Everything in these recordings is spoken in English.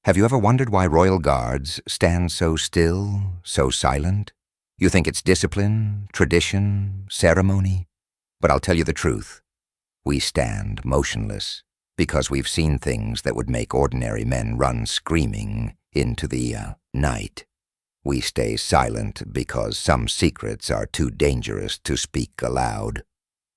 Have you ever wondered why royal guards stand so still, so silent? You think it's discipline, tradition, ceremony? But I'll tell you the truth. We stand motionless because we've seen things that would make ordinary men run screaming into the night. We stay silent because some secrets are too dangerous to speak aloud.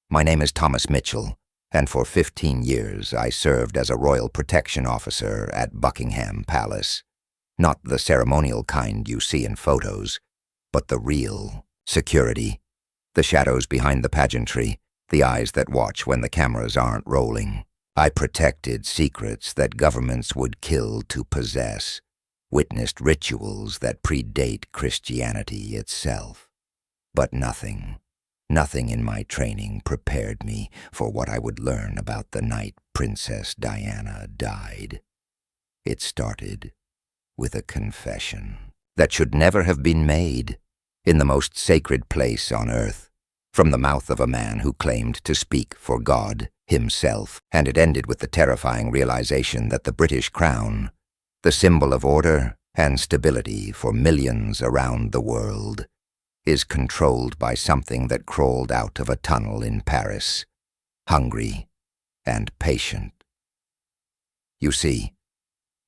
My name is Thomas Mitchell, and for 15 years I served as a royal protection officer at Buckingham Palace. Not the ceremonial kind you see in photos, but the real security. The shadows behind the pageantry, the eyes that watch when the cameras aren't rolling. I protected secrets that governments would kill to possess, witnessed rituals that predate Christianity itself. But nothing in my training prepared me for what I would learn about the night Princess Diana died. It started with a confession that should never have been made in the most sacred place on earth, from the mouth of a man who claimed to speak for God himself, and it ended with the terrifying realization that the British crown, the symbol of order and stability for millions around the world, is controlled by something that crawled out of a tunnel in Paris, hungry and patient. You see,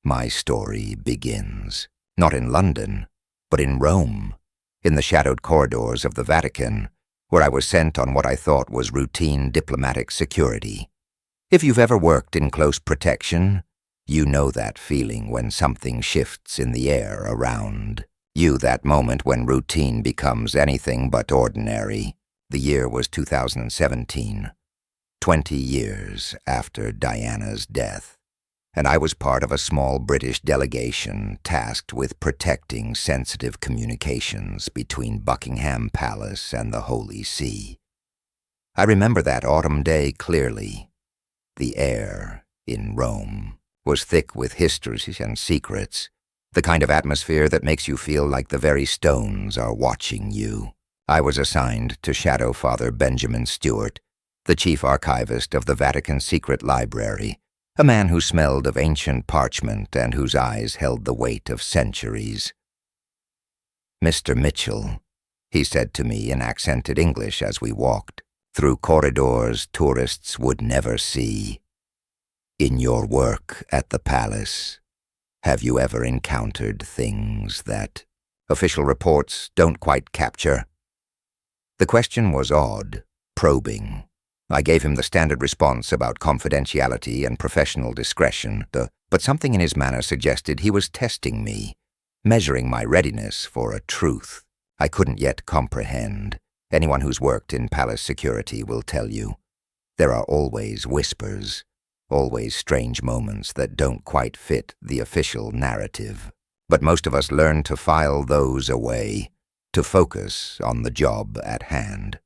my story begins not in London, but in Rome, in the shadowed corridors of the Vatican, where I was sent on what I thought was routine diplomatic security. If you've ever worked in close protection, you know that feeling when something shifts in the air around you, that moment when routine becomes anything but ordinary. The year was 2017, 20 years after Diana's death, and I was part of a small British delegation tasked with protecting sensitive communications between Buckingham Palace and the Holy See. I remember that autumn day clearly. The air in Rome was thick with histories and secrets, the kind of atmosphere that makes you feel like the very stones are watching you. I was assigned to shadow Father Benjamin Stewart, the chief archivist of the Vatican Secret Library, a man who smelled of ancient parchment and whose eyes held the weight of centuries. "Mr. Mitchell," he said to me in accented English as we walked through corridors tourists would never see, "in your work at the palace, have you ever encountered things that official reports don't quite capture?" The question was odd, probing. I gave him the standard response about confidentiality and professional discretion, but something in his manner suggested he was testing me, measuring my readiness for a truth I couldn't yet comprehend. Anyone who's worked in palace security will tell you. There are always whispers, always strange moments that don't quite fit the official narrative. But most of us learn to file those away, to focus on the job at hand.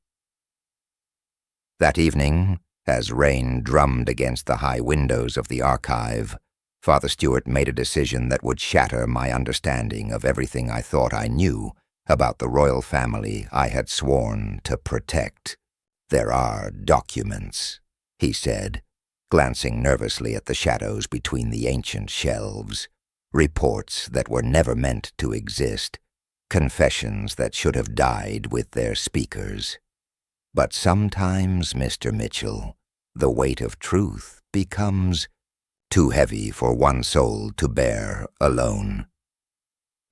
That evening, as rain drummed against the high windows of the archive, Father Stewart made a decision that would shatter my understanding of everything I thought I knew about the royal family I had sworn to protect. "There are documents," he said, glancing nervously at the shadows between the ancient shelves, "reports that were never meant to exist, confessions that should have died with their speakers. But sometimes, Mr. Mitchell, the weight of truth becomes too heavy for one soul to bear alone."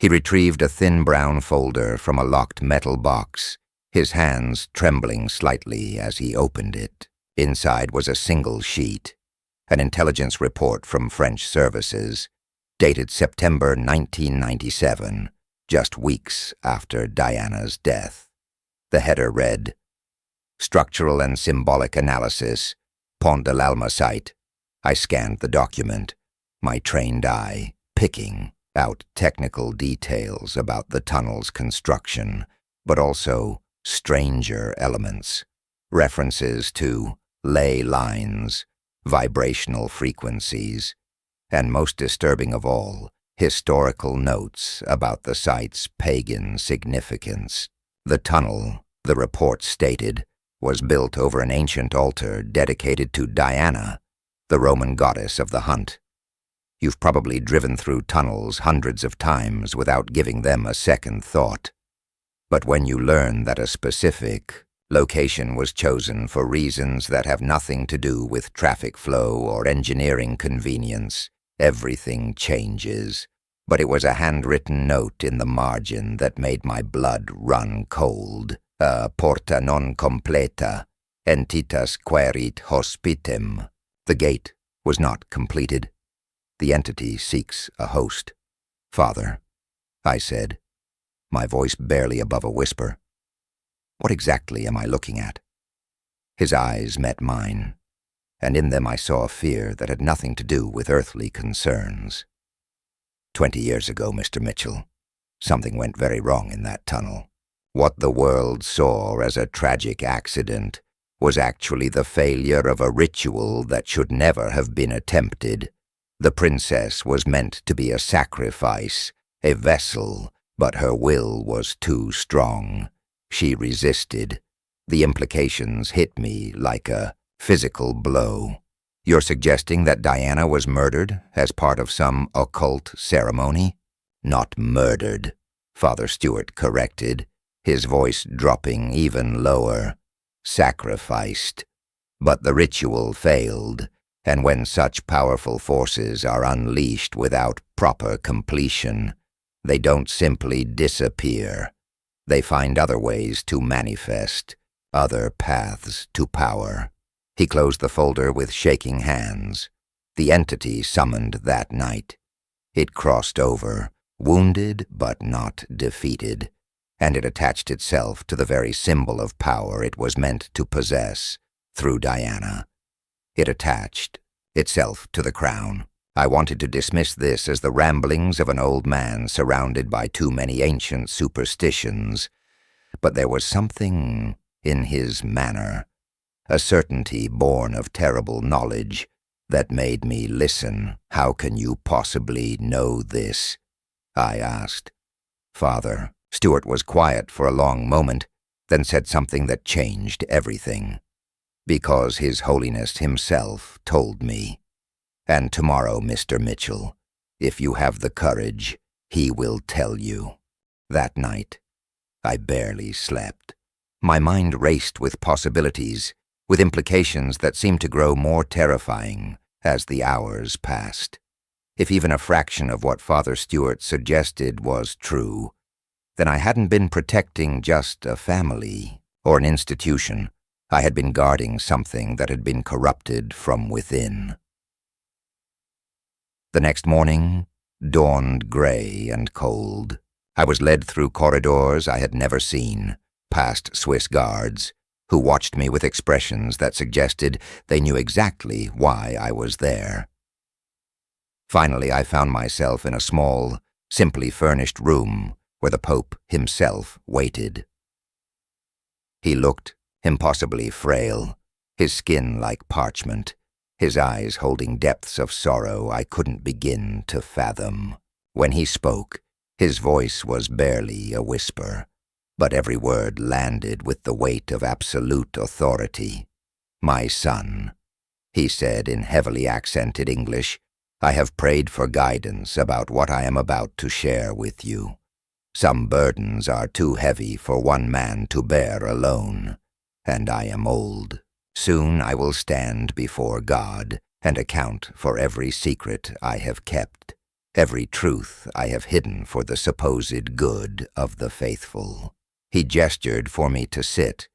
He retrieved a thin brown folder from a locked metal box, his hands trembling slightly as he opened it. Inside was a single sheet, an intelligence report from French services, dated September 1997, just weeks after Diana's death. The header read, "Structural and Symbolic Analysis, Pont de l'Alma-Site." I scanned the document, my trained eye picking out technical details about the tunnel's construction, but also stranger elements, references to ley lines, vibrational frequencies, and most disturbing of all, historical notes about the site's pagan significance. The tunnel, the report stated, was built over an ancient altar dedicated to Diana, the Roman goddess of the hunt. You've probably driven through tunnels hundreds of times without giving them a second thought. But when you learn that a specific location was chosen for reasons that have nothing to do with traffic flow or engineering convenience, everything changes. But it was a handwritten note in the margin that made my blood run cold. Porta non completa, entitas querit hospitem. The gate was not completed. The entity seeks a host. Father, I said, my voice barely above a whisper. What exactly am I looking at? His eyes met mine, and in them I saw a fear that had nothing to do with earthly concerns. 20 years ago, Mr. Mitchell, something went very wrong in that tunnel. What the world saw as a tragic accident was actually the failure of a ritual that should never have been attempted. The princess was meant to be a sacrifice, a vessel, but her will was too strong. She resisted. The implications hit me like a physical blow. You're suggesting that Diana was murdered as part of some occult ceremony? Not murdered, Father Stewart corrected, his voice dropping even lower. Sacrificed. But the ritual failed, and when such powerful forces are unleashed without proper completion, they don't simply disappear. They find other ways to manifest, other paths to power. He closed the folder with shaking hands. The entity summoned that night. It crossed over, wounded but not defeated, and it attached itself to the very symbol of power it was meant to possess through Diana. It attached itself to the crown. I wanted to dismiss this as the ramblings of an old man surrounded by too many ancient superstitions, but there was something in his manner, a certainty born of terrible knowledge, that made me listen. How can you possibly know this? I asked. Father, Stewart was quiet for a long moment, then said something that changed everything. Because His Holiness himself told me. And tomorrow, Mr. Mitchell, if you have the courage, he will tell you. That night, I barely slept. My mind raced with possibilities, with implications that seemed to grow more terrifying as the hours passed. If even a fraction of what Father Stewart suggested was true, then I hadn't been protecting just a family or an institution. I had been guarding something that had been corrupted from within. The next morning dawned gray and cold. I was led through corridors I had never seen, past Swiss guards, who watched me with expressions that suggested they knew exactly why I was there. Finally, I found myself in a small, simply furnished room where the Pope himself waited. He looked impossibly frail, his skin like parchment, his eyes holding depths of sorrow I couldn't begin to fathom. When he spoke, his voice was barely a whisper, but every word landed with the weight of absolute authority. "My son," he said in heavily accented English, "I have prayed for guidance about what I am about to share with you. Some burdens are too heavy for one man to bear alone, and I am old. Soon I will stand before God and account for every secret I have kept, every truth I have hidden for the supposed good of the faithful." He gestured for me to sit,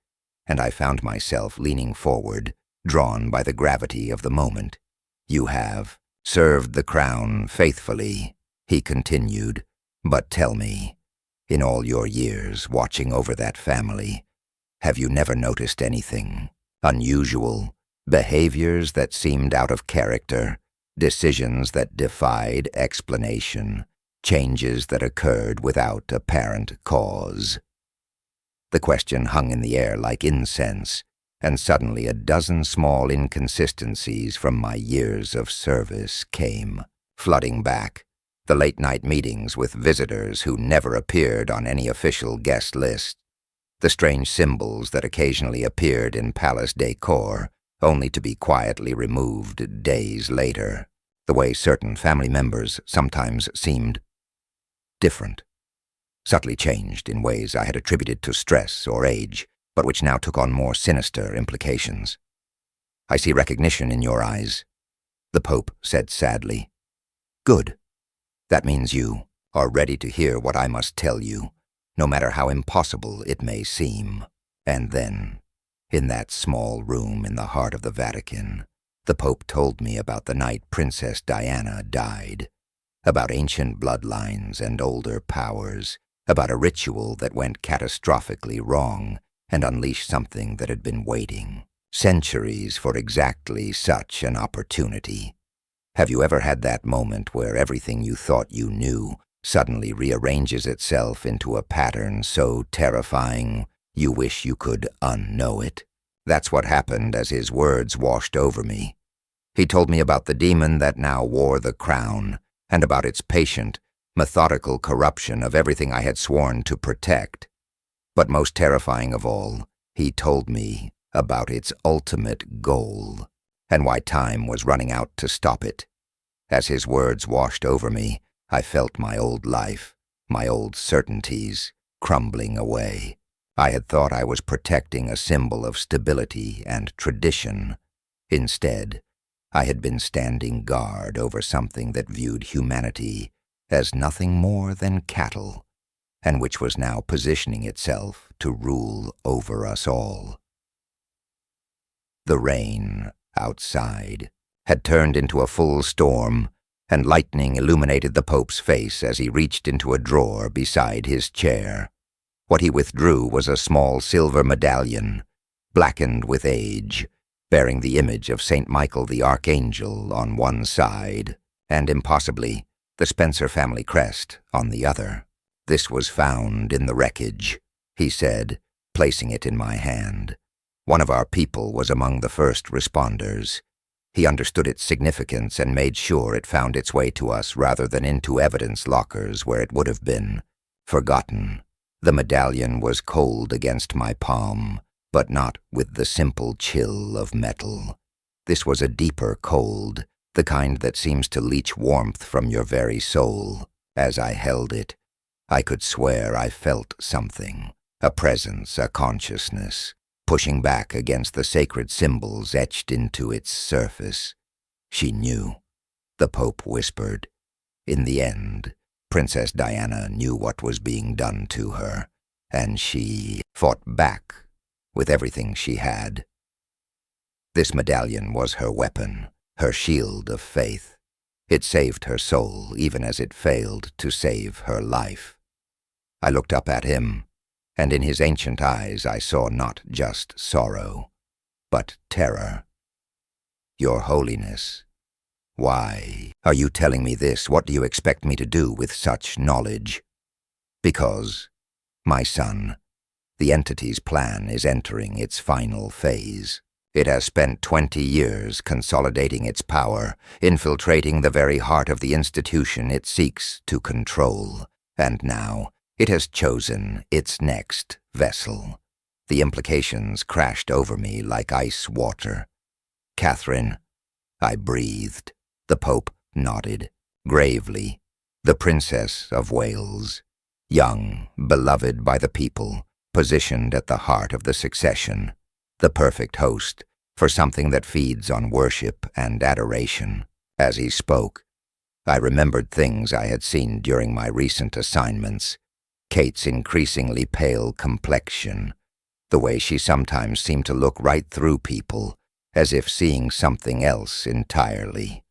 and I found myself leaning forward, drawn by the gravity of the moment. "You have served the crown faithfully," he continued, "but tell me, in all your years watching over that family, have you never noticed anything unusual, behaviors that seemed out of character, decisions that defied explanation, changes that occurred without apparent cause?" The question hung in the air like incense, and suddenly a dozen small inconsistencies from my years of service came flooding back. The late-night meetings with visitors who never appeared on any official guest list, the strange symbols that occasionally appeared in palace decor, only to be quietly removed days later, the way certain family members sometimes seemed different, subtly changed in ways I had attributed to stress or age, but which now took on more sinister implications. "I see recognition in your eyes," the Pope said sadly. "Good. That means you are ready to hear what I must tell you, no matter how impossible it may seem." And then, in that small room in the heart of the Vatican, the Pope told me about the night Princess Diana died, about ancient bloodlines and older powers, about a ritual that went catastrophically wrong and unleashed something that had been waiting centuries for exactly such an opportunity. Have you ever had that moment where everything you thought you knew suddenly rearranges itself into a pattern so terrifying you wish you could unknow it? That's what happened as his words washed over me. He told me about the demon that now wore the crown, and about its patient, methodical corruption of everything I had sworn to protect. But most terrifying of all, he told me about its ultimate goal, and why time was running out to stop it. As his words washed over me, I felt my old life, my old certainties, crumbling away. I had thought I was protecting a symbol of stability and tradition. Instead, I had been standing guard over something that viewed humanity as nothing more than cattle, and which was now positioning itself to rule over us all. The rain outside had turned into a full storm, and lightning illuminated the Pope's face as he reached into a drawer beside his chair. What he withdrew was a small silver medallion, blackened with age, bearing the image of St. Michael the Archangel on one side, and impossibly, the Spencer family crest on the other. "This was found in the wreckage," he said, placing it in my hand. "One of our people was among the first responders. He understood its significance and made sure it found its way to us rather than into evidence lockers where it would have been forgotten." The medallion was cold against my palm, but not with the simple chill of metal. This was a deeper cold, the kind that seems to leach warmth from your very soul. As I held it, I could swear I felt something, a presence, a consciousness, pushing back against the sacred symbols etched into its surface. "She knew," the Pope whispered. "In the end, Princess Diana knew what was being done to her, and she fought back with everything she had. This medallion was her weapon, her shield of faith. It saved her soul even as it failed to save her life." I looked up at him, and in his ancient eyes I saw not just sorrow, but terror. "Your Holiness, why are you telling me this? What do you expect me to do with such knowledge?" "Because, my son, the entity's plan is entering its final phase. It has spent 20 years consolidating its power, infiltrating the very heart of the institution it seeks to control, and now it has chosen its next vessel." The implications crashed over me like ice water. "Catherine," I breathed. The Pope nodded, gravely. "The Princess of Wales, young, beloved by the people, positioned at the heart of the succession, the perfect host for something that feeds on worship and adoration." As he spoke, I remembered things I had seen during my recent assignments. Kate's increasingly pale complexion, the way she sometimes seemed to look right through people, as if seeing something else entirely.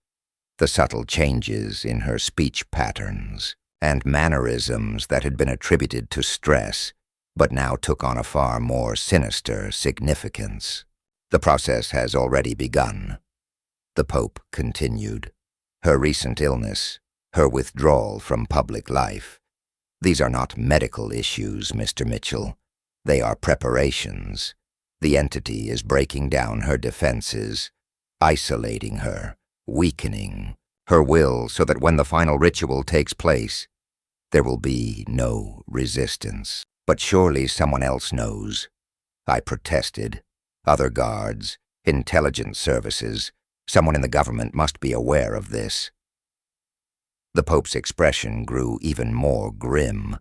The subtle changes in her speech patterns and mannerisms that had been attributed to stress, but now took on a far more sinister significance. "The process has already begun," the Pope continued. "Her recent illness, her withdrawal from public life, these are not medical issues, Mr. Mitchell. They are preparations. The entity is breaking down her defenses, isolating her, weakening her will so that when the final ritual takes place, there will be no resistance." "But surely someone else knows," I protested. "Other guards, intelligence services, Someone in the government must be aware of this. The Pope's expression grew even more grim.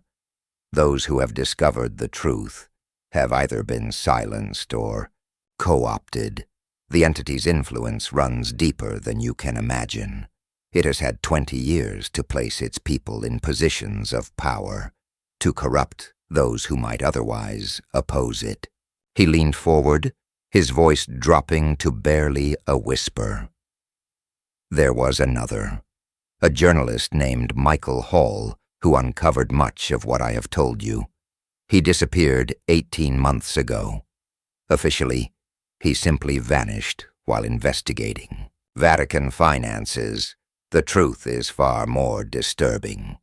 Those who have discovered the truth have either been silenced or co-opted. The entity's influence runs deeper than you can imagine. It has had 20 years to place its people in positions of power, to corrupt those who might otherwise oppose it. He leaned forward, his voice dropping to barely a whisper. There was another, a journalist named Michael Hall, who uncovered much of what I have told you. He disappeared 18 months ago. Officially, he simply vanished while investigating. Vatican finances. The truth is far more disturbing.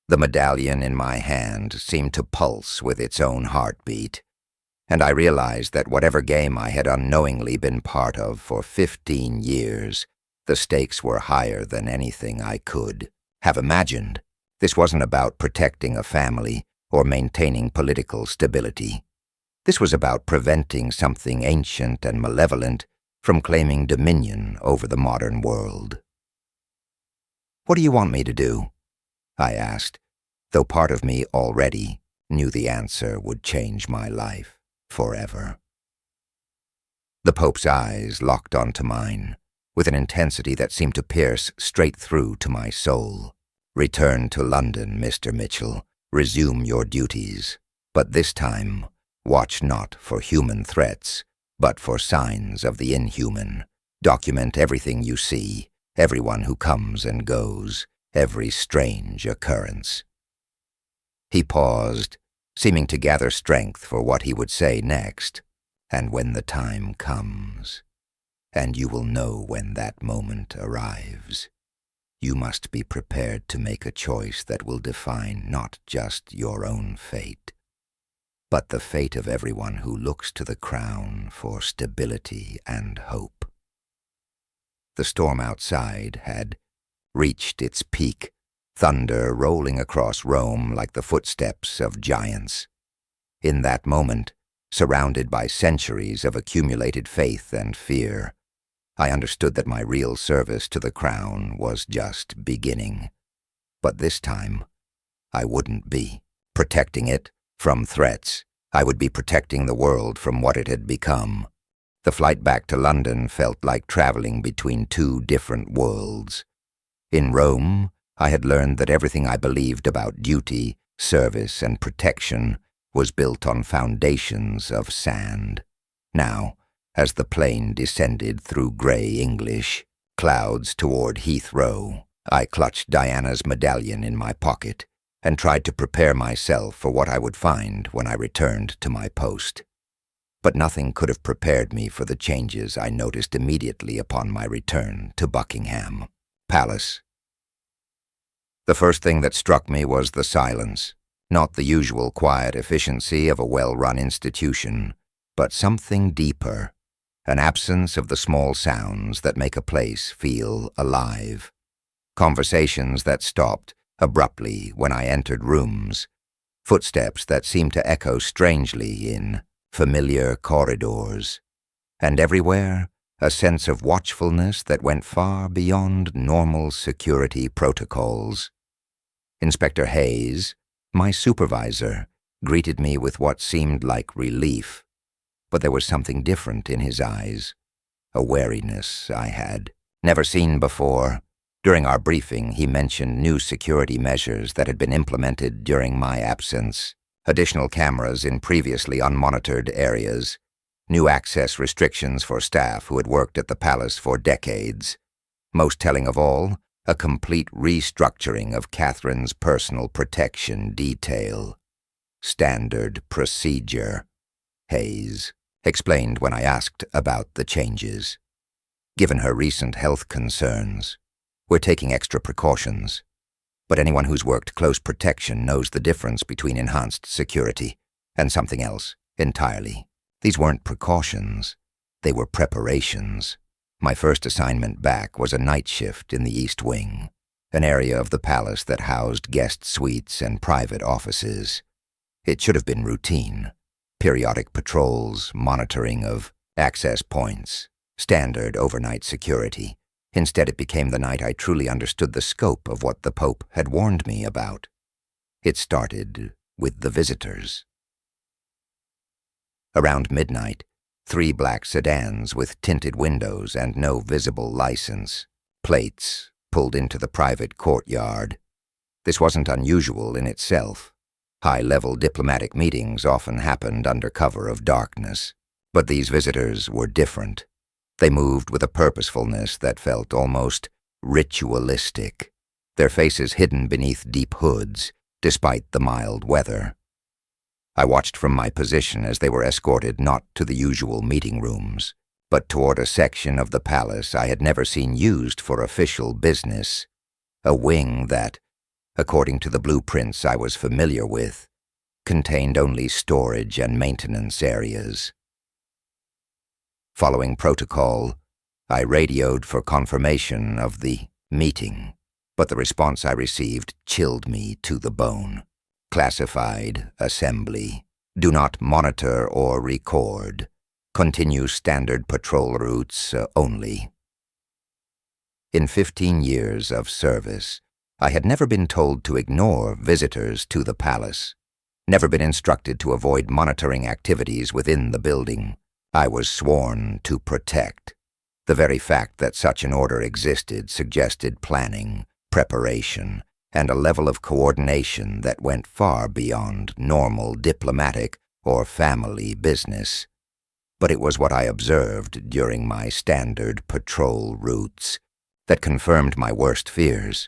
The medallion in my hand seemed to pulse with its own heartbeat, and I realized that whatever game I had unknowingly been part of for 15 years, the stakes were higher than anything I could have imagined. This wasn't about protecting a family or maintaining political stability. This was about preventing something ancient and malevolent from claiming dominion over the modern world. "What do you want me to do?" I asked, though part of me already knew the answer would change my life forever. The Pope's eyes locked onto mine, with an intensity that seemed to pierce straight through to my soul. "Return to London, Mr. Mitchell. Resume your duties. But this time, watch not for human threats, but for signs of the inhuman. Document everything you see, everyone who comes and goes, every strange occurrence." He paused, seeming to gather strength for what he would say next. "And when the time comes, and you will know when that moment arrives, you must be prepared to make a choice that will define not just your own fate, but the fate of everyone who looks to the crown for stability and hope." The storm outside had reached its peak, thunder rolling across Rome like the footsteps of giants. In that moment, surrounded by centuries of accumulated faith and fear, I understood that my real service to the crown was just beginning. But this time, I wouldn't be protecting it from threats. I would be protecting the world from what it had become. The flight back to London felt like traveling between two different worlds. In Rome, I had learned that everything I believed about duty, service, and protection was built on foundations of sand. Now, as the plane descended through grey English clouds toward Heathrow, I clutched Diana's medallion in my pocket and tried to prepare myself for what I would find when I returned to my post. But nothing could have prepared me for the changes I noticed immediately upon my return to Buckingham Palace. The first thing that struck me was the silence, not the usual quiet efficiency of a well-run institution, but something deeper, an absence of the small sounds that make a place feel alive. Conversations that stopped abruptly when I entered rooms, footsteps that seemed to echo strangely in familiar corridors, and everywhere a sense of watchfulness that went far beyond normal security protocols. Inspector Hayes, my supervisor, greeted me with what seemed like relief, but there was something different in his eyes, a wariness I had never seen before. During our briefing, he mentioned new security measures that had been implemented during my absence, additional cameras in previously unmonitored areas, new access restrictions for staff who had worked at the palace for decades. Most telling of all, a complete restructuring of Catherine's personal protection detail. "Standard procedure," Hayes explained when I asked about the changes. "Given her recent health concerns, we're taking extra precautions. But anyone who's worked close protection knows the difference between enhanced security and something else entirely. These weren't precautions, they were preparations." My first assignment back was a night shift in the East Wing, an area of the palace that housed guest suites and private offices. It should have been routine: periodic patrols, monitoring of access points, standard overnight security. Instead, it became the night I truly understood the scope of what the Pope had warned me about. It started with the visitors. Around midnight, 3 black sedans with tinted windows and no visible license plates pulled into the private courtyard. This wasn't unusual in itself. High-level diplomatic meetings often happened under cover of darkness. But these visitors were different. They moved with a purposefulness that felt almost ritualistic, their faces hidden beneath deep hoods, despite the mild weather. I watched from my position as they were escorted not to the usual meeting rooms, but toward a section of the palace I had never seen used for official business, a wing that, according to the blueprints I was familiar with, contained only storage and maintenance areas. Following protocol, I radioed for confirmation of the meeting, but the response I received chilled me to the bone. Classified assembly. Do not monitor or record. Continue standard patrol routes only. In 15 years of service, I had never been told to ignore visitors to the palace, never been instructed to avoid monitoring activities within the building. I was sworn to protect. The very fact that such an order existed suggested planning, preparation, and a level of coordination that went far beyond normal diplomatic or family business. But it was what I observed during my standard patrol routes that confirmed my worst fears.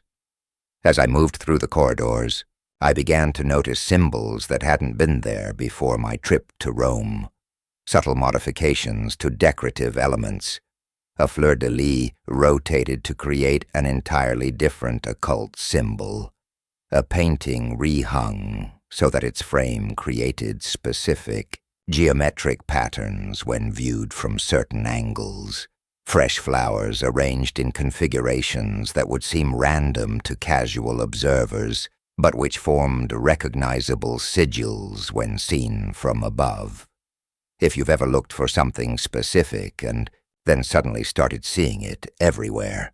As I moved through the corridors, I began to notice symbols that hadn't been there before my trip to Rome. Subtle modifications to decorative elements. A fleur-de-lis rotated to create an entirely different occult symbol. A painting rehung so that its frame created specific geometric patterns when viewed from certain angles. Fresh flowers arranged in configurations that would seem random to casual observers, but which formed recognizable sigils when seen from above. If you've ever looked for something specific and then suddenly started seeing it everywhere,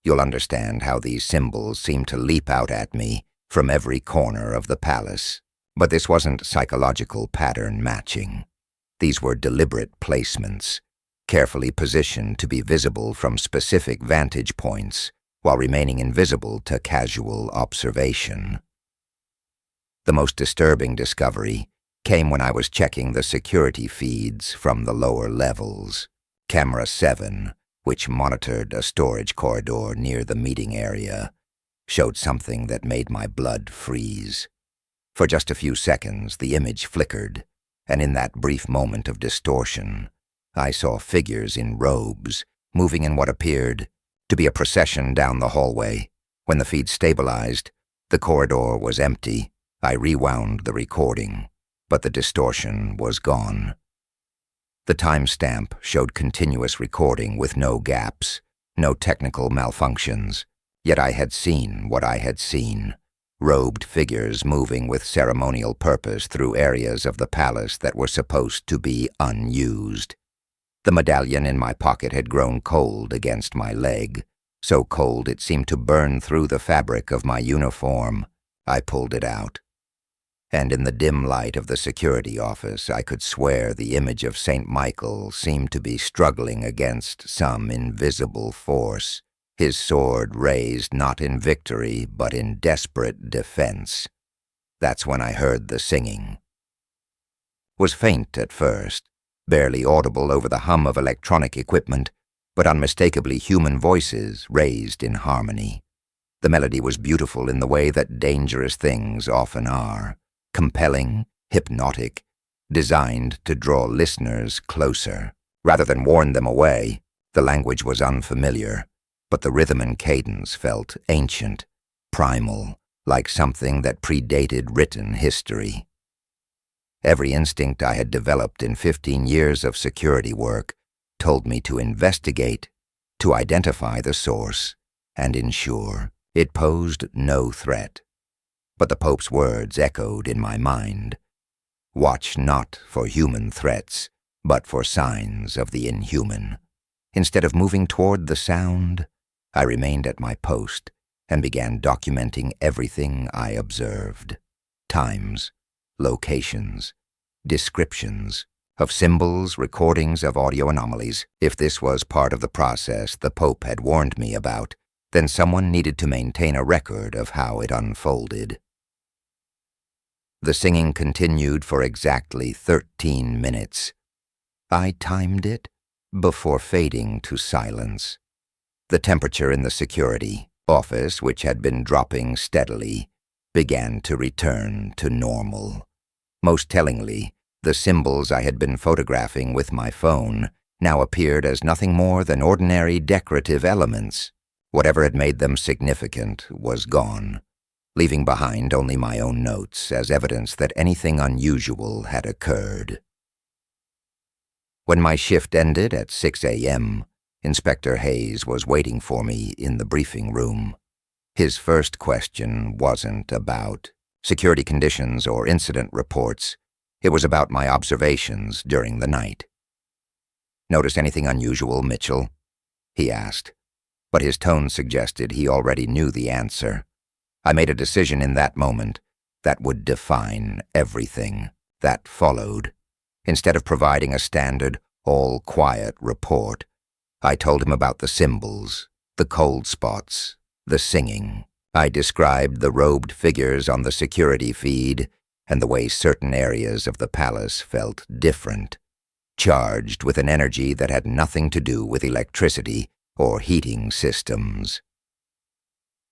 you'll understand how these symbols seem to leap out at me from every corner of the palace. But this wasn't psychological pattern matching. These were deliberate placements, carefully positioned to be visible from specific vantage points while remaining invisible to casual observation. The most disturbing discovery came when I was checking the security feeds from the lower levels. Camera 7, which monitored a storage corridor near the meeting area, showed something that made my blood freeze. For just a few seconds, the image flickered, and in that brief moment of distortion, I saw figures in robes moving in what appeared to be a procession down the hallway. When the feed stabilized, the corridor was empty. I rewound the recording, but the distortion was gone. The timestamp showed continuous recording with no gaps, no technical malfunctions, yet I had seen what I had seen. Robed figures moving with ceremonial purpose through areas of the palace that were supposed to be unused. The medallion in my pocket had grown cold against my leg, so cold it seemed to burn through the fabric of my uniform. I pulled it out. And in the dim light of the security office, I could swear the image of St. Michael seemed to be struggling against some invisible force, his sword raised not in victory but in desperate defense. That's when I heard the singing. It was faint at first, barely audible over the hum of electronic equipment, but unmistakably human voices raised in harmony. The melody was beautiful in the way that dangerous things often are. Compelling, hypnotic, designed to draw listeners closer. Rather than warn them away, the language was unfamiliar, but the rhythm and cadence felt ancient, primal, like something that predated written history. Every instinct I had developed in 15 years of security work told me to investigate, to identify the source, and ensure it posed no threat. But the Pope's words echoed in my mind. Watch not for human threats, but for signs of the inhuman. Instead of moving toward the sound, I remained at my post and began documenting everything I observed. Times, locations, descriptions of symbols, recordings of audio anomalies. If this was part of the process the Pope had warned me about, then someone needed to maintain a record of how it unfolded. The singing continued for exactly 13 minutes. I timed it before fading to silence. The temperature in the security office, which had been dropping steadily, began to return to normal. Most tellingly, the symbols I had been photographing with my phone now appeared as nothing more than ordinary decorative elements. Whatever had made them significant was gone, leaving behind only my own notes as evidence that anything unusual had occurred. When my shift ended at 6 a.m., Inspector Hayes was waiting for me in the briefing room. His first question wasn't about security conditions or incident reports. It was about my observations during the night. "Notice anything unusual, Mitchell?" he asked, but his tone suggested he already knew the answer. I made a decision in that moment that would define everything that followed. Instead of providing a standard, all-quiet report, I told him about the symbols, the cold spots, the singing. I described the robed figures on the security feed and the way certain areas of the palace felt different, charged with an energy that had nothing to do with electricity or heating systems.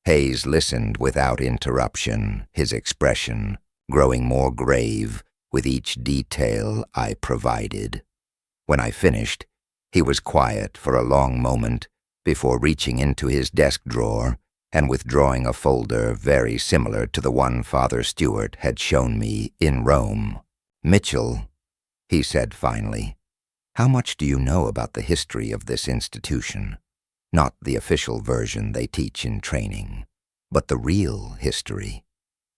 Hayes listened without interruption, his expression growing more grave with each detail I provided. When I finished, he was quiet for a long moment before reaching into his desk drawer and withdrawing a folder very similar to the one Father Stewart had shown me in Rome. "Mitchell," he said finally, "how much do you know about the history of this institution? Not the official version they teach in training, but the real history.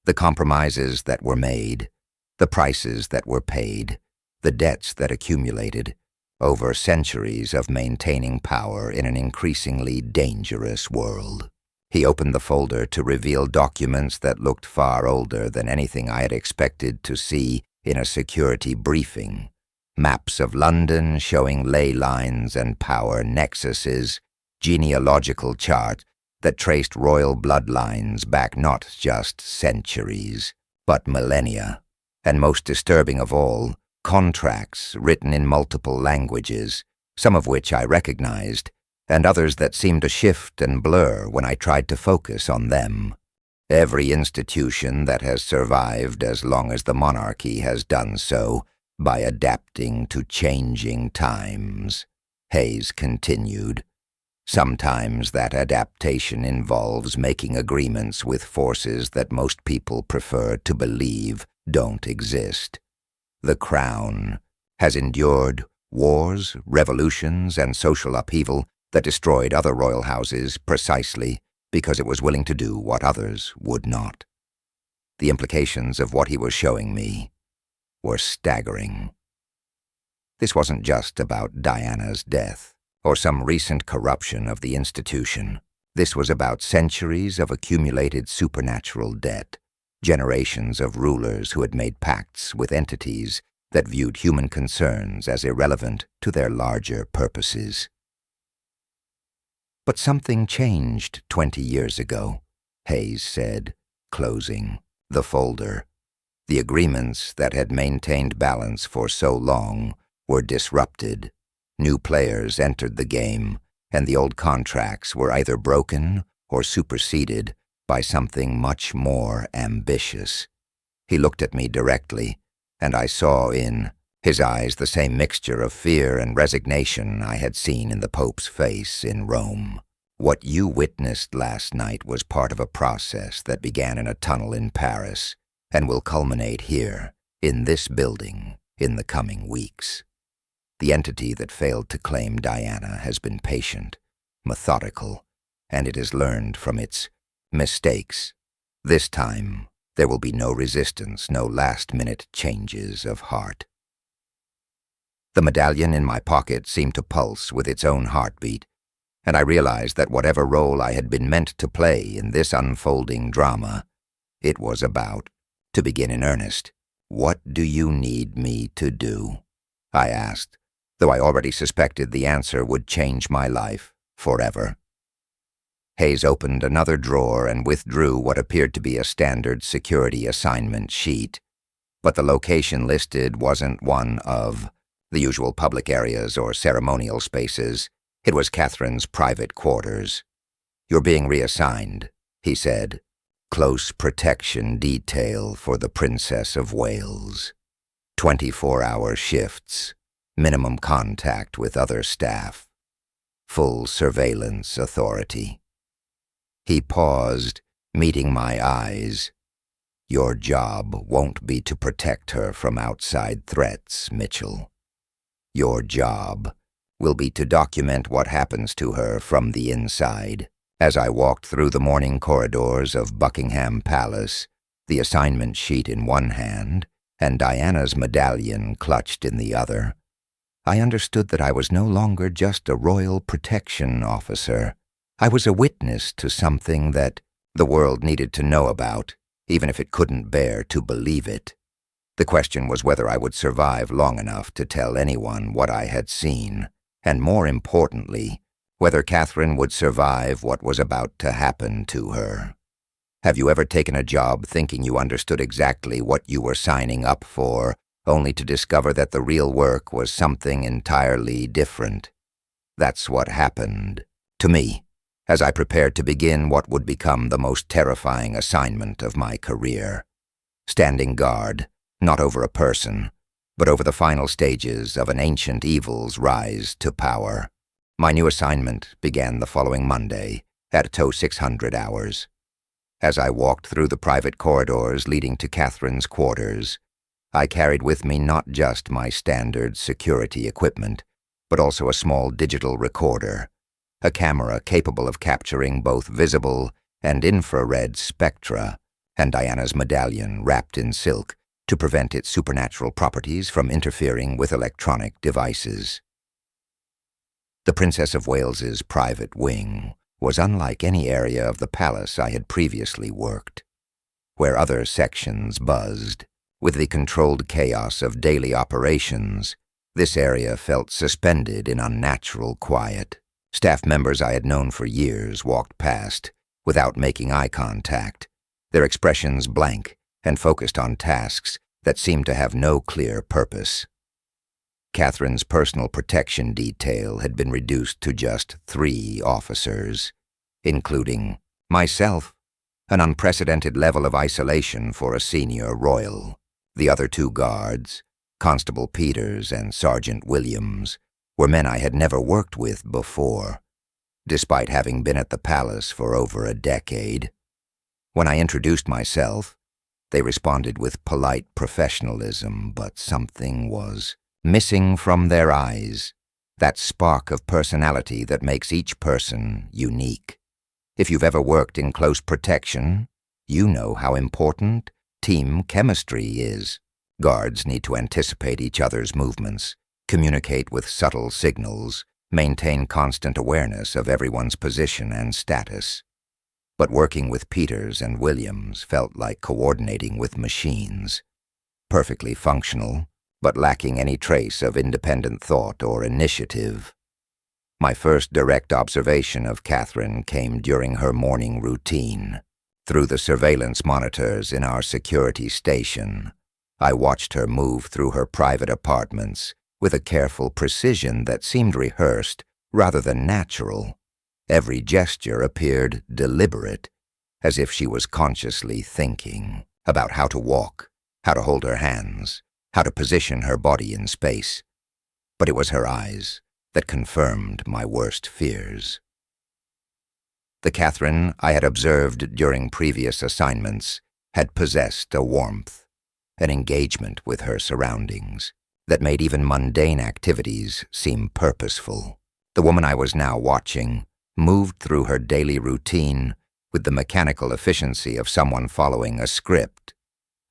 The compromises that were made, the prices that were paid, the debts that accumulated over centuries of maintaining power in an increasingly dangerous world." He opened the folder to reveal documents that looked far older than anything I had expected to see in a security briefing. Maps of London showing ley lines and power nexuses, genealogical charts that traced royal bloodlines back not just centuries, but millennia. And most disturbing of all, contracts written in multiple languages, some of which I recognized, and others that seemed to shift and blur when I tried to focus on them. Every institution that has survived as long as the monarchy has done so by adapting to changing times, Hayes continued. Sometimes that adaptation involves making agreements with forces that most people prefer to believe don't exist. The Crown has endured wars, revolutions, and social upheaval that destroyed other royal houses precisely because it was willing to do what others would not. The implications of what he was showing me were staggering. This wasn't just about Diana's death or some recent corruption of the institution. This was about centuries of accumulated supernatural debt, generations of rulers who had made pacts with entities that viewed human concerns as irrelevant to their larger purposes. "But something changed 20 years ago," Hayes said, closing the folder. The agreements that had maintained balance for so long were disrupted. New players entered the game, and the old contracts were either broken or superseded by something much more ambitious. He looked at me directly, and I saw in his eyes the same mixture of fear and resignation I had seen in the Pope's face in Rome. "What you witnessed last night was part of a process that began in a tunnel in Paris and will culminate here, in this building, in the coming weeks. The entity that failed to claim Diana has been patient, methodical, and it has learned from its mistakes. This time, there will be no resistance, no last-minute changes of heart." The medallion in my pocket seemed to pulse with its own heartbeat, and I realized that whatever role I had been meant to play in this unfolding drama, it was about to begin in earnest. "What do you need me to do?" I asked, though I already suspected the answer would change my life forever. Hayes opened another drawer and withdrew what appeared to be a standard security assignment sheet, but the location listed wasn't one of the usual public areas or ceremonial spaces. It was Catherine's private quarters. "You're being reassigned," he said. "Close protection detail for the Princess of Wales. 24-hour shifts, minimum contact with other staff, full surveillance authority." He paused, meeting my eyes. "Your job won't be to protect her from outside threats, Mitchell. Your job will be to document what happens to her from the inside." As I walked through the morning corridors of Buckingham Palace, the assignment sheet in one hand and Diana's medallion clutched in the other, I understood that I was no longer just a royal protection officer. I was a witness to something that the world needed to know about, even if it couldn't bear to believe it. The question was whether I would survive long enough to tell anyone what I had seen, and more importantly, whether Catherine would survive what was about to happen to her. Have you ever taken a job thinking you understood exactly what you were signing up for, only to discover that the real work was something entirely different? That's what happened to me as I prepared to begin what would become the most terrifying assignment of my career. Standing guard, not over a person, but over the final stages of an ancient evil's rise to power. My new assignment began the following Monday at 0600 hours. As I walked through the private corridors leading to Catherine's quarters, I carried with me not just my standard security equipment, but also a small digital recorder, a camera capable of capturing both visible and infrared spectra, and Diana's medallion wrapped in silk to prevent its supernatural properties from interfering with electronic devices. The Princess of Wales's private wing was unlike any area of the palace I had previously worked. Where other sections buzzed with the controlled chaos of daily operations, this area felt suspended in unnatural quiet. Staff members I had known for years walked past without making eye contact, their expressions blank and focused on tasks that seemed to have no clear purpose. Catherine's personal protection detail had been reduced to just 3 officers, including myself, an unprecedented level of isolation for a senior royal. The other 2 guards, Constable Peters and Sergeant Williams, were men I had never worked with before, despite having been at the palace for over a decade. When I introduced myself, they responded with polite professionalism, but something was missing from their eyes, that spark of personality that makes each person unique. If you've ever worked in close protection, you know how important team chemistry is. Guards need to anticipate each other's movements, communicate with subtle signals, maintain constant awareness of everyone's position and status. But working with Peters and Williams felt like coordinating with machines, perfectly functional, but lacking any trace of independent thought or initiative. My first direct observation of Catherine came during her morning routine. Through the surveillance monitors in our security station, I watched her move through her private apartments with a careful precision that seemed rehearsed rather than natural. Every gesture appeared deliberate, as if she was consciously thinking about how to walk, how to hold her hands, how to position her body in space. But it was her eyes that confirmed my worst fears. The Catherine I had observed during previous assignments had possessed a warmth, an engagement with her surroundings, that made even mundane activities seem purposeful. The woman I was now watching moved through her daily routine with the mechanical efficiency of someone following a script,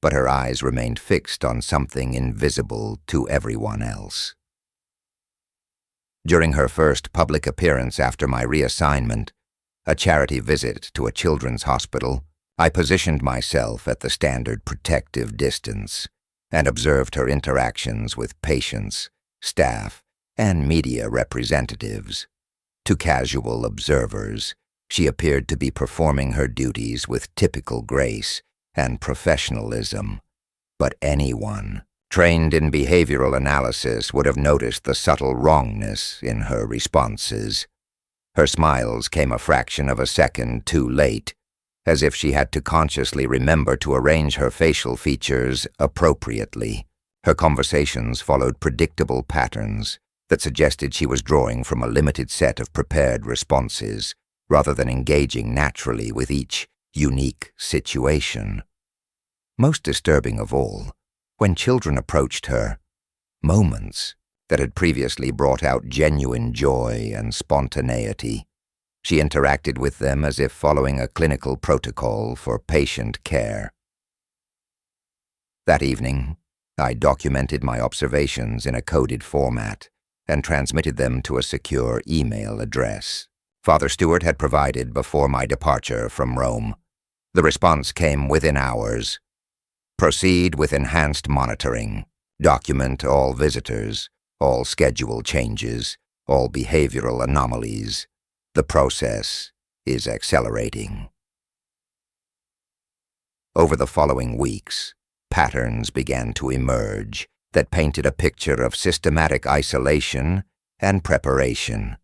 but her eyes remained fixed on something invisible to everyone else. During her first public appearance after my reassignment, a charity visit to a children's hospital, I positioned myself at the standard protective distance and observed her interactions with patients, staff, and media representatives. To casual observers, she appeared to be performing her duties with typical grace and professionalism, but anyone trained in behavioral analysis would have noticed the subtle wrongness in her responses. Her smiles came a fraction of a second too late, as if she had to consciously remember to arrange her facial features appropriately. Her conversations followed predictable patterns that suggested she was drawing from a limited set of prepared responses, rather than engaging naturally with each unique situation. Most disturbing of all, when children approached her, moments that had previously brought out genuine joy and spontaneity, she interacted with them as if following a clinical protocol for patient care. That evening, I documented my observations in a coded format and transmitted them to a secure email address Father Stewart had provided before my departure from Rome. The response came within hours. Proceed with enhanced monitoring. Document all visitors, all schedule changes, all behavioral anomalies. The process is accelerating. Over the following weeks, patterns began to emerge that painted a picture of systematic isolation and preparation.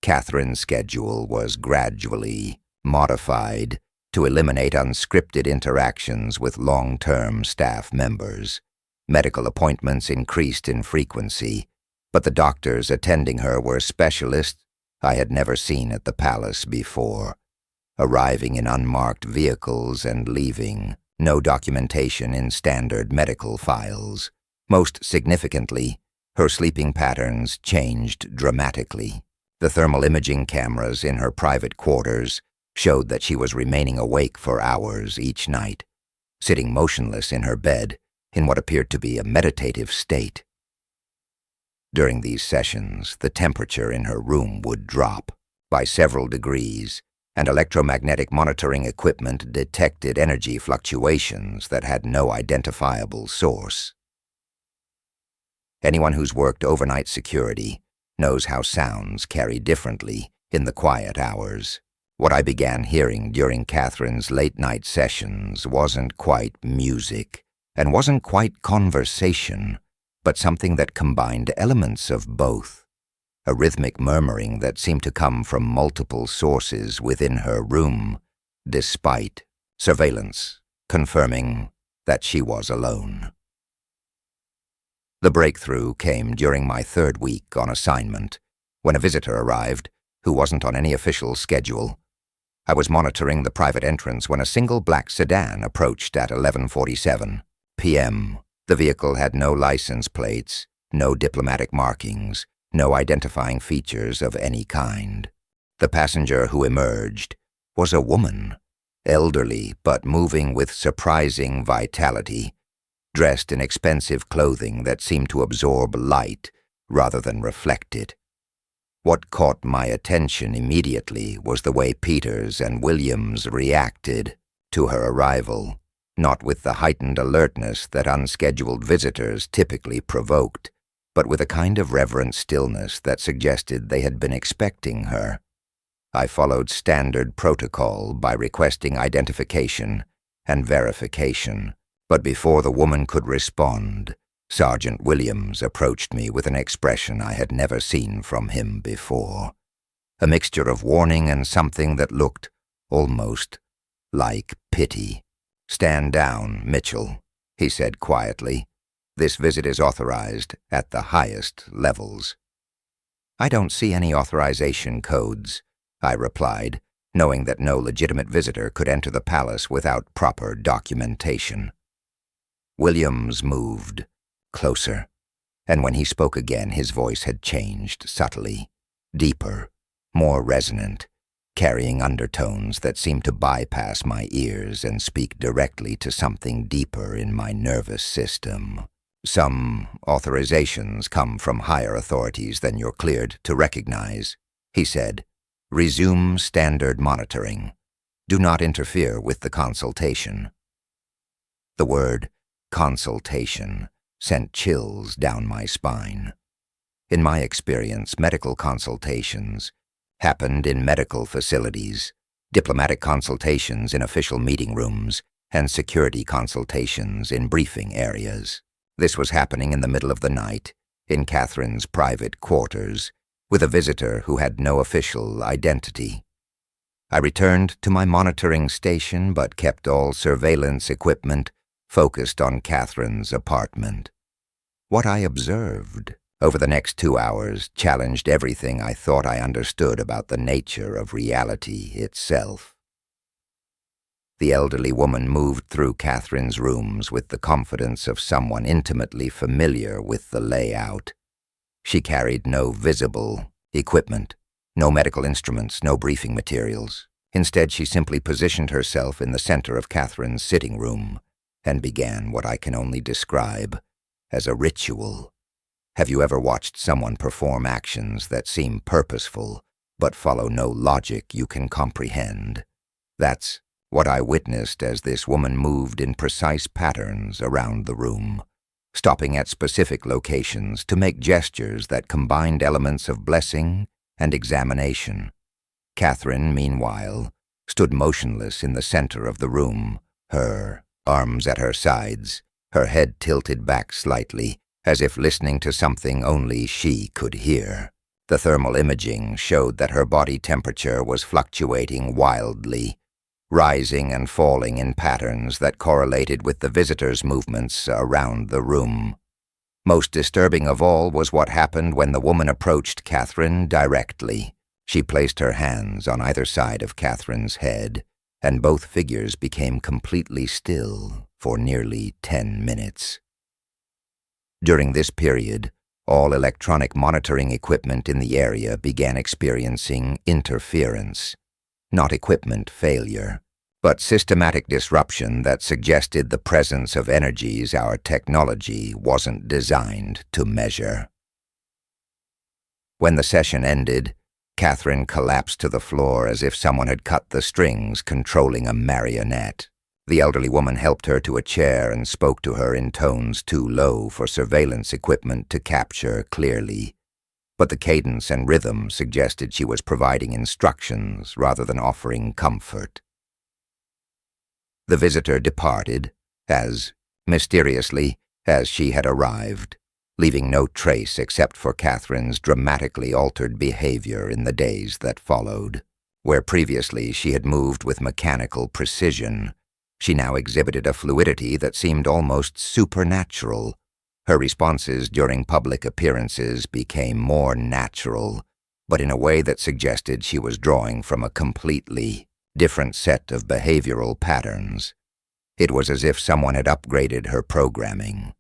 Catherine's schedule was gradually modified to eliminate unscripted interactions with long-term staff members. Medical appointments increased in frequency, but the doctors attending her were specialists I had never seen at the palace before, arriving in unmarked vehicles and leaving no documentation in standard medical files. Most significantly, her sleeping patterns changed dramatically. The thermal imaging cameras in her private quarters showed that she was remaining awake for hours each night, sitting motionless in her bed in what appeared to be a meditative state. During these sessions, the temperature in her room would drop by several degrees, and electromagnetic monitoring equipment detected energy fluctuations that had no identifiable source. Anyone who's worked overnight security knows how sounds carry differently in the quiet hours. What I began hearing during Catherine's late-night sessions wasn't quite music and wasn't quite conversation, but something that combined elements of both. A rhythmic murmuring that seemed to come from multiple sources within her room, despite surveillance confirming that she was alone. The breakthrough came during my third week on assignment, when a visitor arrived who wasn't on any official schedule. I was monitoring the private entrance when a single black sedan approached at 11:47 p.m. The vehicle had no license plates, no diplomatic markings, no identifying features of any kind. The passenger who emerged was a woman, elderly but moving with surprising vitality, dressed in expensive clothing that seemed to absorb light rather than reflect it. What caught my attention immediately was the way Peters and Williams reacted to her arrival, not with the heightened alertness that unscheduled visitors typically provoked, but with a kind of reverent stillness that suggested they had been expecting her. I followed standard protocol by requesting identification and verification, but before the woman could respond, Sergeant Williams approached me with an expression I had never seen from him before, a mixture of warning and something that looked almost like pity. "Stand down, Mitchell," he said quietly. "This visit is authorized at the highest levels." "I don't see any authorization codes," I replied, knowing that no legitimate visitor could enter the palace without proper documentation. Williams moved closer, and when he spoke again, his voice had changed subtly, deeper, more resonant, carrying undertones that seemed to bypass my ears and speak directly to something deeper in my nervous system. Some authorizations come from higher authorities than you're cleared to recognize, he said. Resume standard monitoring. Do not interfere with the consultation. The word consultation sent chills down my spine. In my experience, medical consultations happened in medical facilities, diplomatic consultations in official meeting rooms, and security consultations in briefing areas. This was happening in the middle of the night, in Catherine's private quarters, with a visitor who had no official identity. I returned to my monitoring station but kept all surveillance equipment focused on Catherine's apartment. What I observed over the next 2 hours challenged everything I thought I understood about the nature of reality itself. The elderly woman moved through Catherine's rooms with the confidence of someone intimately familiar with the layout. She carried no visible equipment, no medical instruments, no briefing materials. Instead, she simply positioned herself in the center of Catherine's sitting room and began what I can only describe as a ritual. Have you ever watched someone perform actions that seem purposeful but follow no logic you can comprehend? That's what I witnessed as this woman moved in precise patterns around the room, stopping at specific locations to make gestures that combined elements of blessing and examination. Catherine, meanwhile, stood motionless in the center of the room, her arms at her sides, her head tilted back slightly, as if listening to something only she could hear. The thermal imaging showed that her body temperature was fluctuating wildly, rising and falling in patterns that correlated with the visitor's movements around the room. Most disturbing of all was what happened when the woman approached Catherine directly. She placed her hands on either side of Catherine's head, and both figures became completely still for nearly 10 minutes. During this period, all electronic monitoring equipment in the area began experiencing interference. Not equipment failure, but systematic disruption that suggested the presence of energies our technology wasn't designed to measure. When the session ended, Catherine collapsed to the floor as if someone had cut the strings controlling a marionette. The elderly woman helped her to a chair and spoke to her in tones too low for surveillance equipment to capture clearly. But the cadence and rhythm suggested she was providing instructions rather than offering comfort. The visitor departed, as mysteriously as she had arrived, leaving no trace except for Catherine's dramatically altered behavior in the days that followed. Where previously she had moved with mechanical precision, she now exhibited a fluidity that seemed almost supernatural. Her responses during public appearances became more natural, but in a way that suggested she was drawing from a completely different set of behavioral patterns. It was as if someone had upgraded her programming.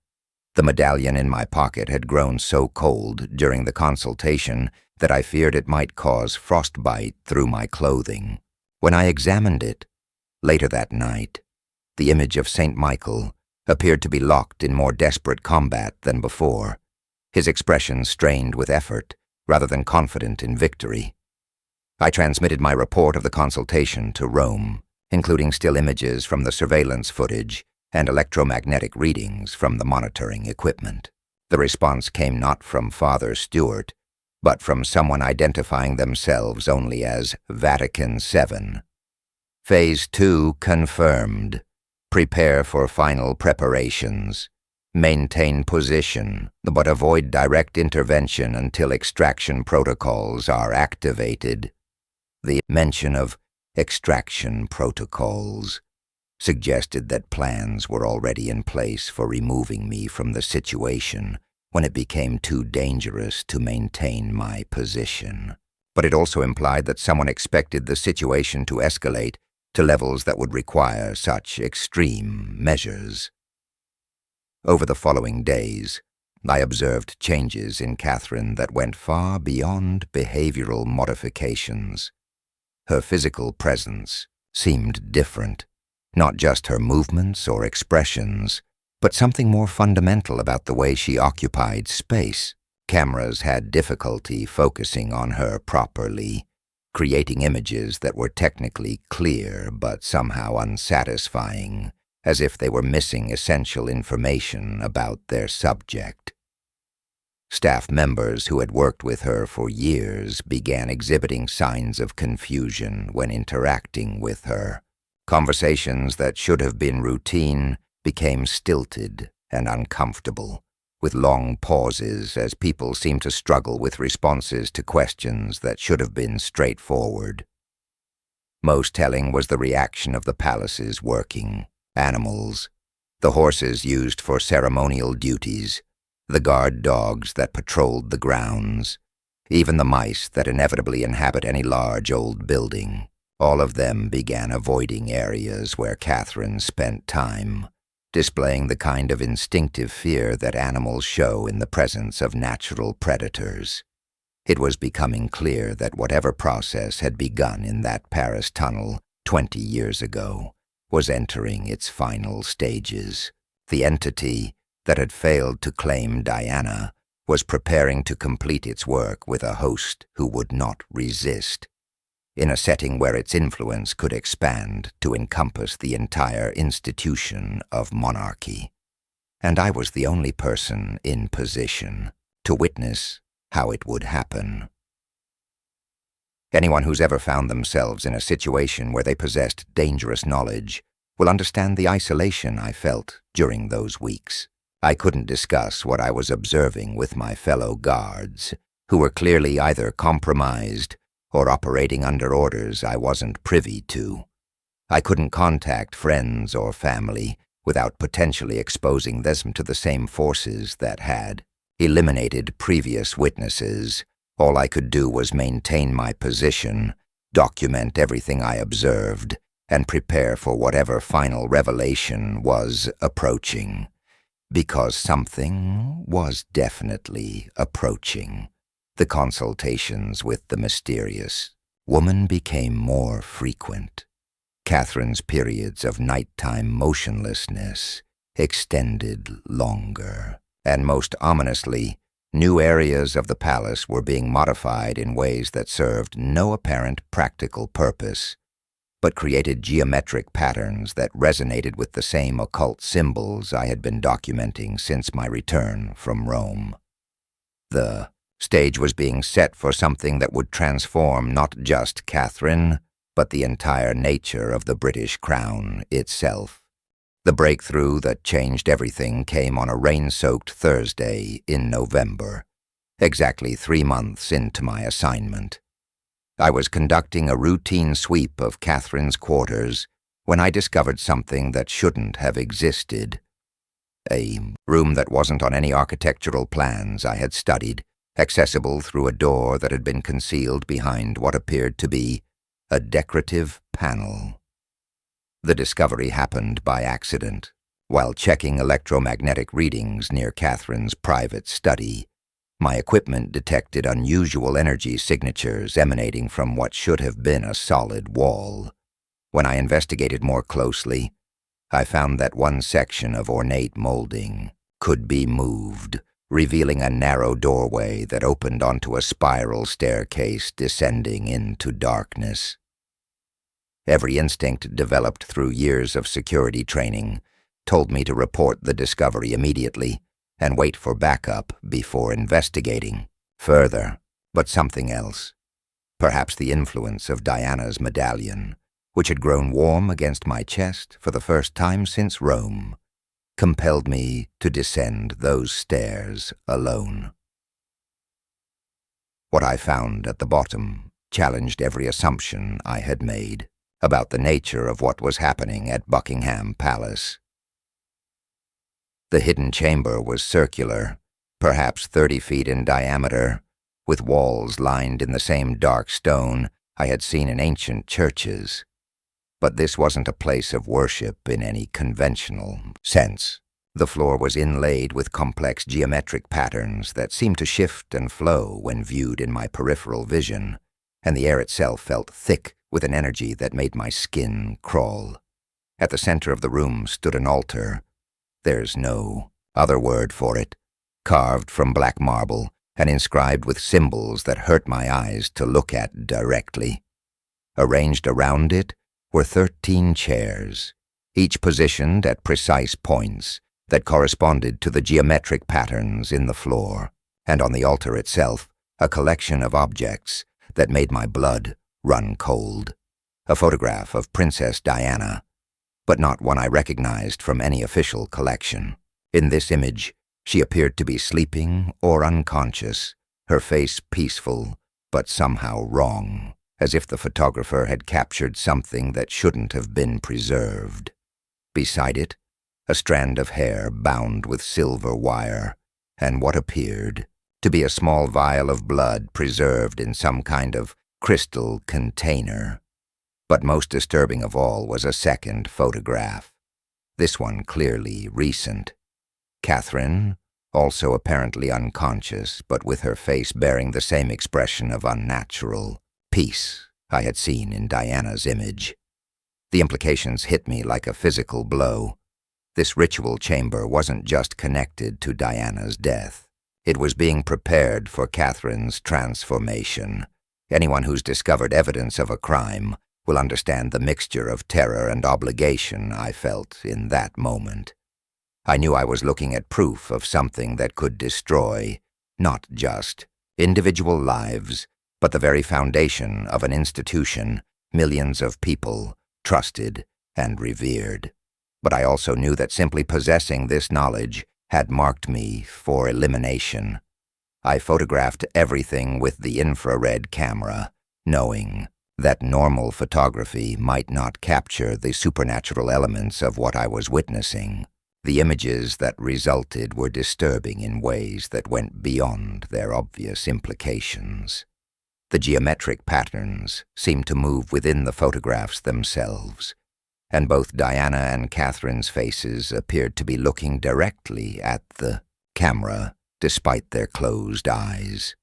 The medallion in my pocket had grown so cold during the consultation that I feared it might cause frostbite through my clothing. When I examined it, later that night, the image of St. Michael appeared to be locked in more desperate combat than before, his expression strained with effort rather than confident in victory. I transmitted my report of the consultation to Rome, including still images from the surveillance footage and electromagnetic readings from the monitoring equipment. The response came not from Father Stewart, but from someone identifying themselves only as Vatican 7. Phase 2 confirmed. Prepare for final preparations. Maintain position, but avoid direct intervention until extraction protocols are activated. The mention of extraction protocols suggested that plans were already in place for removing me from the situation when it became too dangerous to maintain my position. But it also implied that someone expected the situation to escalate to levels that would require such extreme measures. Over the following days, I observed changes in Catherine that went far beyond behavioral modifications. Her physical presence seemed different, not just her movements or expressions, but something more fundamental about the way she occupied space. Cameras had difficulty focusing on her properly, creating images that were technically clear but somehow unsatisfying, as if they were missing essential information about their subject. Staff members who had worked with her for years began exhibiting signs of confusion when interacting with her. Conversations that should have been routine became stilted and uncomfortable, with long pauses as people seemed to struggle with responses to questions that should have been straightforward. Most telling was the reaction of the palace's working animals, the horses used for ceremonial duties, the guard dogs that patrolled the grounds, even the mice that inevitably inhabit any large old building. All of them began avoiding areas where Catherine spent time, displaying the kind of instinctive fear that animals show in the presence of natural predators. It was becoming clear that whatever process had begun in that Paris tunnel 20 years ago was entering its final stages. The entity that had failed to claim Diana was preparing to complete its work with a host who would not resist, in a setting where its influence could expand to encompass the entire institution of monarchy. And I was the only person in position to witness how it would happen. Anyone who's ever found themselves in a situation where they possessed dangerous knowledge will understand the isolation I felt during those weeks. I couldn't discuss what I was observing with my fellow guards, who were clearly either compromised or operating under orders I wasn't privy to. I couldn't contact friends or family without potentially exposing them to the same forces that had eliminated previous witnesses. All I could do was maintain my position, document everything I observed, and prepare for whatever final revelation was approaching. Because something was definitely approaching. The consultations with the mysterious woman became more frequent. Catherine's periods of nighttime motionlessness extended longer, and most ominously, new areas of the palace were being modified in ways that served no apparent practical purpose, but created geometric patterns that resonated with the same occult symbols I had been documenting since my return from Rome. The stage was being set for something that would transform not just Catherine, but the entire nature of the British crown itself. The breakthrough that changed everything came on a rain-soaked Thursday in November, exactly 3 months into my assignment. I was conducting a routine sweep of Catherine's quarters when I discovered something that shouldn't have existed. A room that wasn't on any architectural plans I had studied, accessible through a door that had been concealed behind what appeared to be a decorative panel. The discovery happened by accident, while checking electromagnetic readings near Catherine's private study. My equipment detected unusual energy signatures emanating from what should have been a solid wall. When I investigated more closely, I found that one section of ornate molding could be moved, revealing a narrow doorway that opened onto a spiral staircase descending into darkness. Every instinct developed through years of security training told me to report the discovery immediately and wait for backup before investigating further. But something else, perhaps the influence of Diana's medallion, which had grown warm against my chest for the first time since Rome, compelled me to descend those stairs alone. What I found at the bottom challenged every assumption I had made about the nature of what was happening at Buckingham Palace. The hidden chamber was circular, perhaps 30 feet in diameter, with walls lined in the same dark stone I had seen in ancient churches. But this wasn't a place of worship in any conventional sense. The floor was inlaid with complex geometric patterns that seemed to shift and flow when viewed in my peripheral vision, and the air itself felt thick with an energy that made my skin crawl. At the center of the room stood an altar, There's no other word for it, carved from black marble and inscribed with symbols that hurt my eyes to look at directly. Arranged around it were 13 chairs, each positioned at precise points that corresponded to the geometric patterns in the floor, and on the altar itself, a collection of objects that made my blood run cold. A photograph of Princess Diana, but not one I recognized from any official collection. In this image, she appeared to be sleeping or unconscious, her face peaceful, but somehow wrong, as if the photographer had captured something that shouldn't have been preserved. Beside it, a strand of hair bound with silver wire, and what appeared to be a small vial of blood preserved in some kind of crystal container. But most disturbing of all was a second photograph, this one clearly recent. Catherine, also apparently unconscious, but with her face bearing the same expression of unnatural peace I had seen in Diana's image. The implications hit me like a physical blow. This ritual chamber wasn't just connected to Diana's death. It was being prepared for Catherine's transformation. Anyone who's discovered evidence of a crime will understand the mixture of terror and obligation I felt in that moment. I knew I was looking at proof of something that could destroy, not just individual lives, but the very foundation of an institution millions of people trusted and revered. But I also knew that simply possessing this knowledge had marked me for elimination. I photographed everything with the infrared camera, knowing that normal photography might not capture the supernatural elements of what I was witnessing. The images that resulted were disturbing in ways that went beyond their obvious implications. The geometric patterns seemed to move within the photographs themselves, and both Diana and Catherine's faces appeared to be looking directly at the camera despite their closed eyes.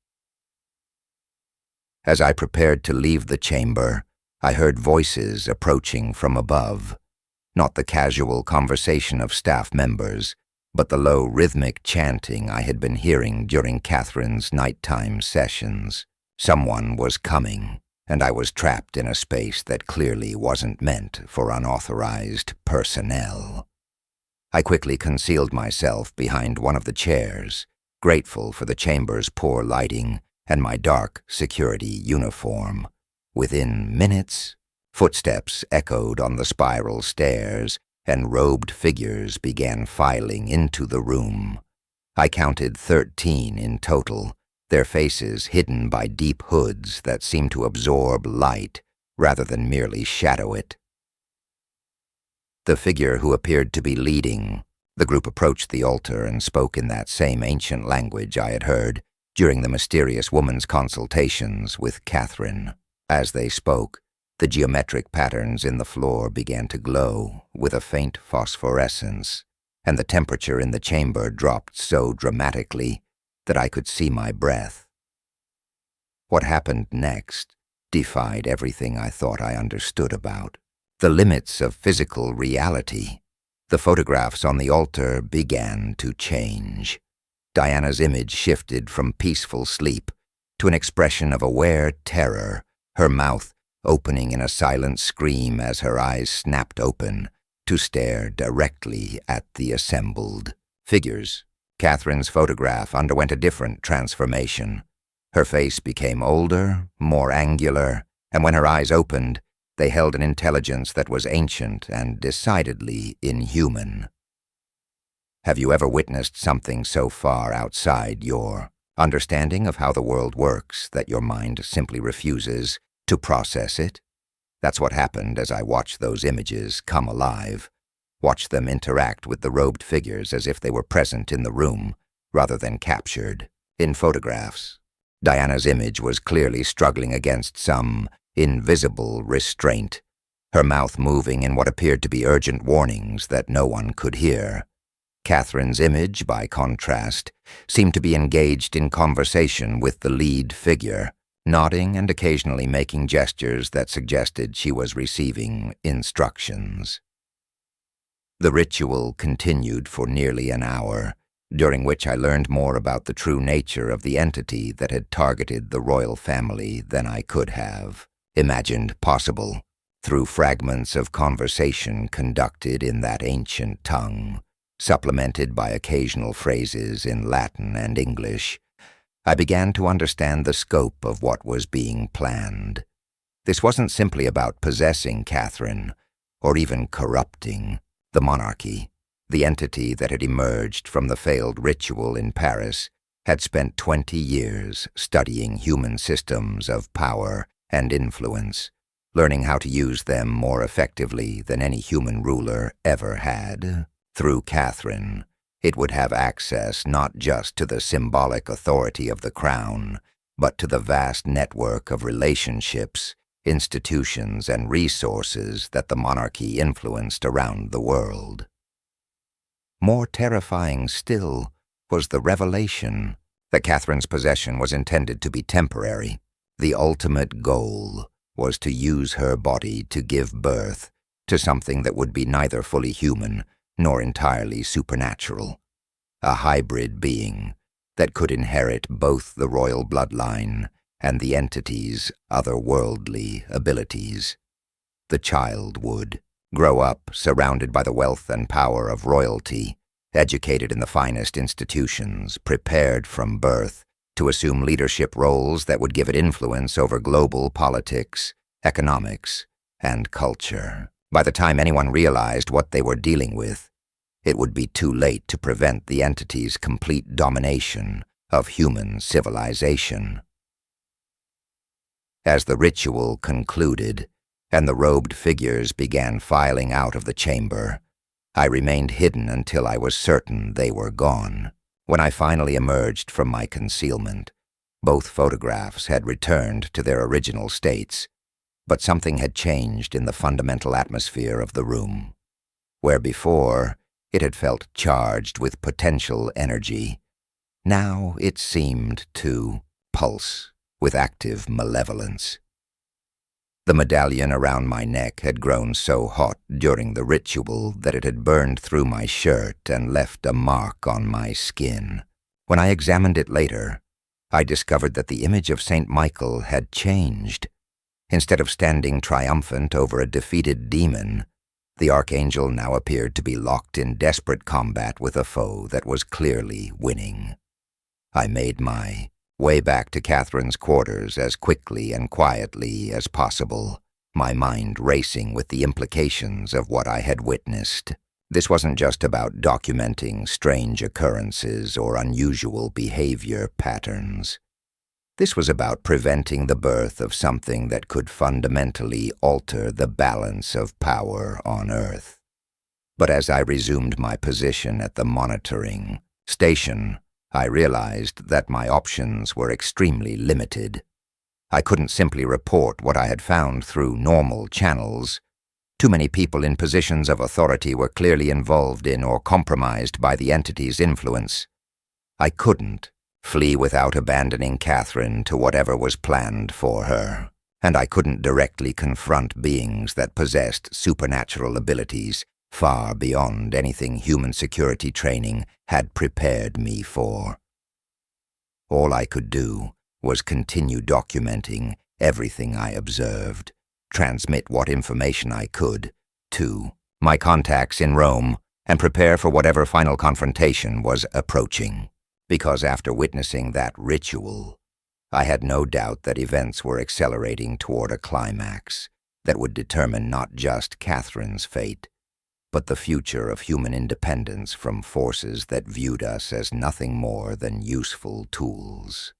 As I prepared to leave the chamber, I heard voices approaching from above, not the casual conversation of staff members, but the low rhythmic chanting I had been hearing during Catherine's nighttime sessions. Someone was coming, and I was trapped in a space that clearly wasn't meant for unauthorized personnel. I quickly concealed myself behind one of the chairs, grateful for the chamber's poor lighting and my dark security uniform. Within minutes, footsteps echoed on the spiral stairs, and robed figures began filing into the room. I counted 13 in total, their faces hidden by deep hoods that seemed to absorb light rather than merely shadow it. The figure who appeared to be leading the group approached the altar and spoke in that same ancient language I had heard during the mysterious woman's consultations with Catherine. As they spoke, the geometric patterns in the floor began to glow with a faint phosphorescence, and the temperature in the chamber dropped so dramatically that I could see my breath. What happened next defied everything I thought I understood about. The limits of physical reality. The photographs on the altar began to change. Diana's image shifted from peaceful sleep to an expression of aware terror, her mouth opening in a silent scream as her eyes snapped open to stare directly at the assembled figures. Catherine's photograph underwent a different transformation. Her face became older, more angular, and when her eyes opened, they held an intelligence that was ancient and decidedly inhuman. Have you ever witnessed something so far outside your understanding of how the world works that your mind simply refuses to process it? That's what happened as I watched those images come alive, watched them interact with the robed figures as if they were present in the room rather than captured in photographs. Diana's image was clearly struggling against some invisible restraint, her mouth moving in what appeared to be urgent warnings that no one could hear. Catherine's image, by contrast, seemed to be engaged in conversation with the lead figure, nodding and occasionally making gestures that suggested she was receiving instructions. The ritual continued for nearly an hour, during which I learned more about the true nature of the entity that had targeted the royal family than I could have imagined possible through fragments of conversation conducted in that ancient tongue, supplemented by occasional phrases in Latin and English. I began to understand the scope of what was being planned. This wasn't simply about possessing Catherine, or even corrupting the monarchy. The entity that had emerged from the failed ritual in Paris had spent 20 years studying human systems of power and influence, learning how to use them more effectively than any human ruler ever had. Through Catherine, it would have access not just to the symbolic authority of the crown, but to the vast network of relationships, institutions, and resources that the monarchy influenced around the world. More terrifying still was the revelation that Catherine's possession was intended to be temporary. The ultimate goal was to use her body to give birth to something that would be neither fully human nor entirely supernatural, a hybrid being that could inherit both the royal bloodline and the entity's otherworldly abilities. The child would grow up surrounded by the wealth and power of royalty, educated in the finest institutions, prepared from birth to assume leadership roles that would give it influence over global politics, economics, and culture. By the time anyone realized what they were dealing with, it would be too late to prevent the entity's complete domination of human civilization. As the ritual concluded and the robed figures began filing out of the chamber, I remained hidden until I was certain they were gone. When I finally emerged from my concealment, both photographs had returned to their original states, but something had changed in the fundamental atmosphere of the room. Where before it had felt charged with potential energy, now it seemed to pulse with active malevolence. The medallion around my neck had grown so hot during the ritual that it had burned through my shirt and left a mark on my skin. When I examined it later, I discovered that the image of St. Michael had changed. Instead of standing triumphant over a defeated demon, the archangel now appeared to be locked in desperate combat with a foe that was clearly winning. I made my way back to Catherine's quarters as quickly and quietly as possible, my mind racing with the implications of what I had witnessed. This wasn't just about documenting strange occurrences or unusual behavior patterns. This was about preventing the birth of something that could fundamentally alter the balance of power on Earth. But as I resumed my position at the monitoring station, I realized that my options were extremely limited. I couldn't simply report what I had found through normal channels. Too many people in positions of authority were clearly involved in or compromised by the entity's influence. I couldn't flee without abandoning Catherine to whatever was planned for her, and I couldn't directly confront beings that possessed supernatural abilities far beyond anything human security training had prepared me for. All I could do was continue documenting everything I observed, transmit what information I could to my contacts in Rome, and prepare for whatever final confrontation was approaching. Because after witnessing that ritual, I had no doubt that events were accelerating toward a climax that would determine not just Catherine's fate, but the future of human independence from forces that viewed us as nothing more than useful tools.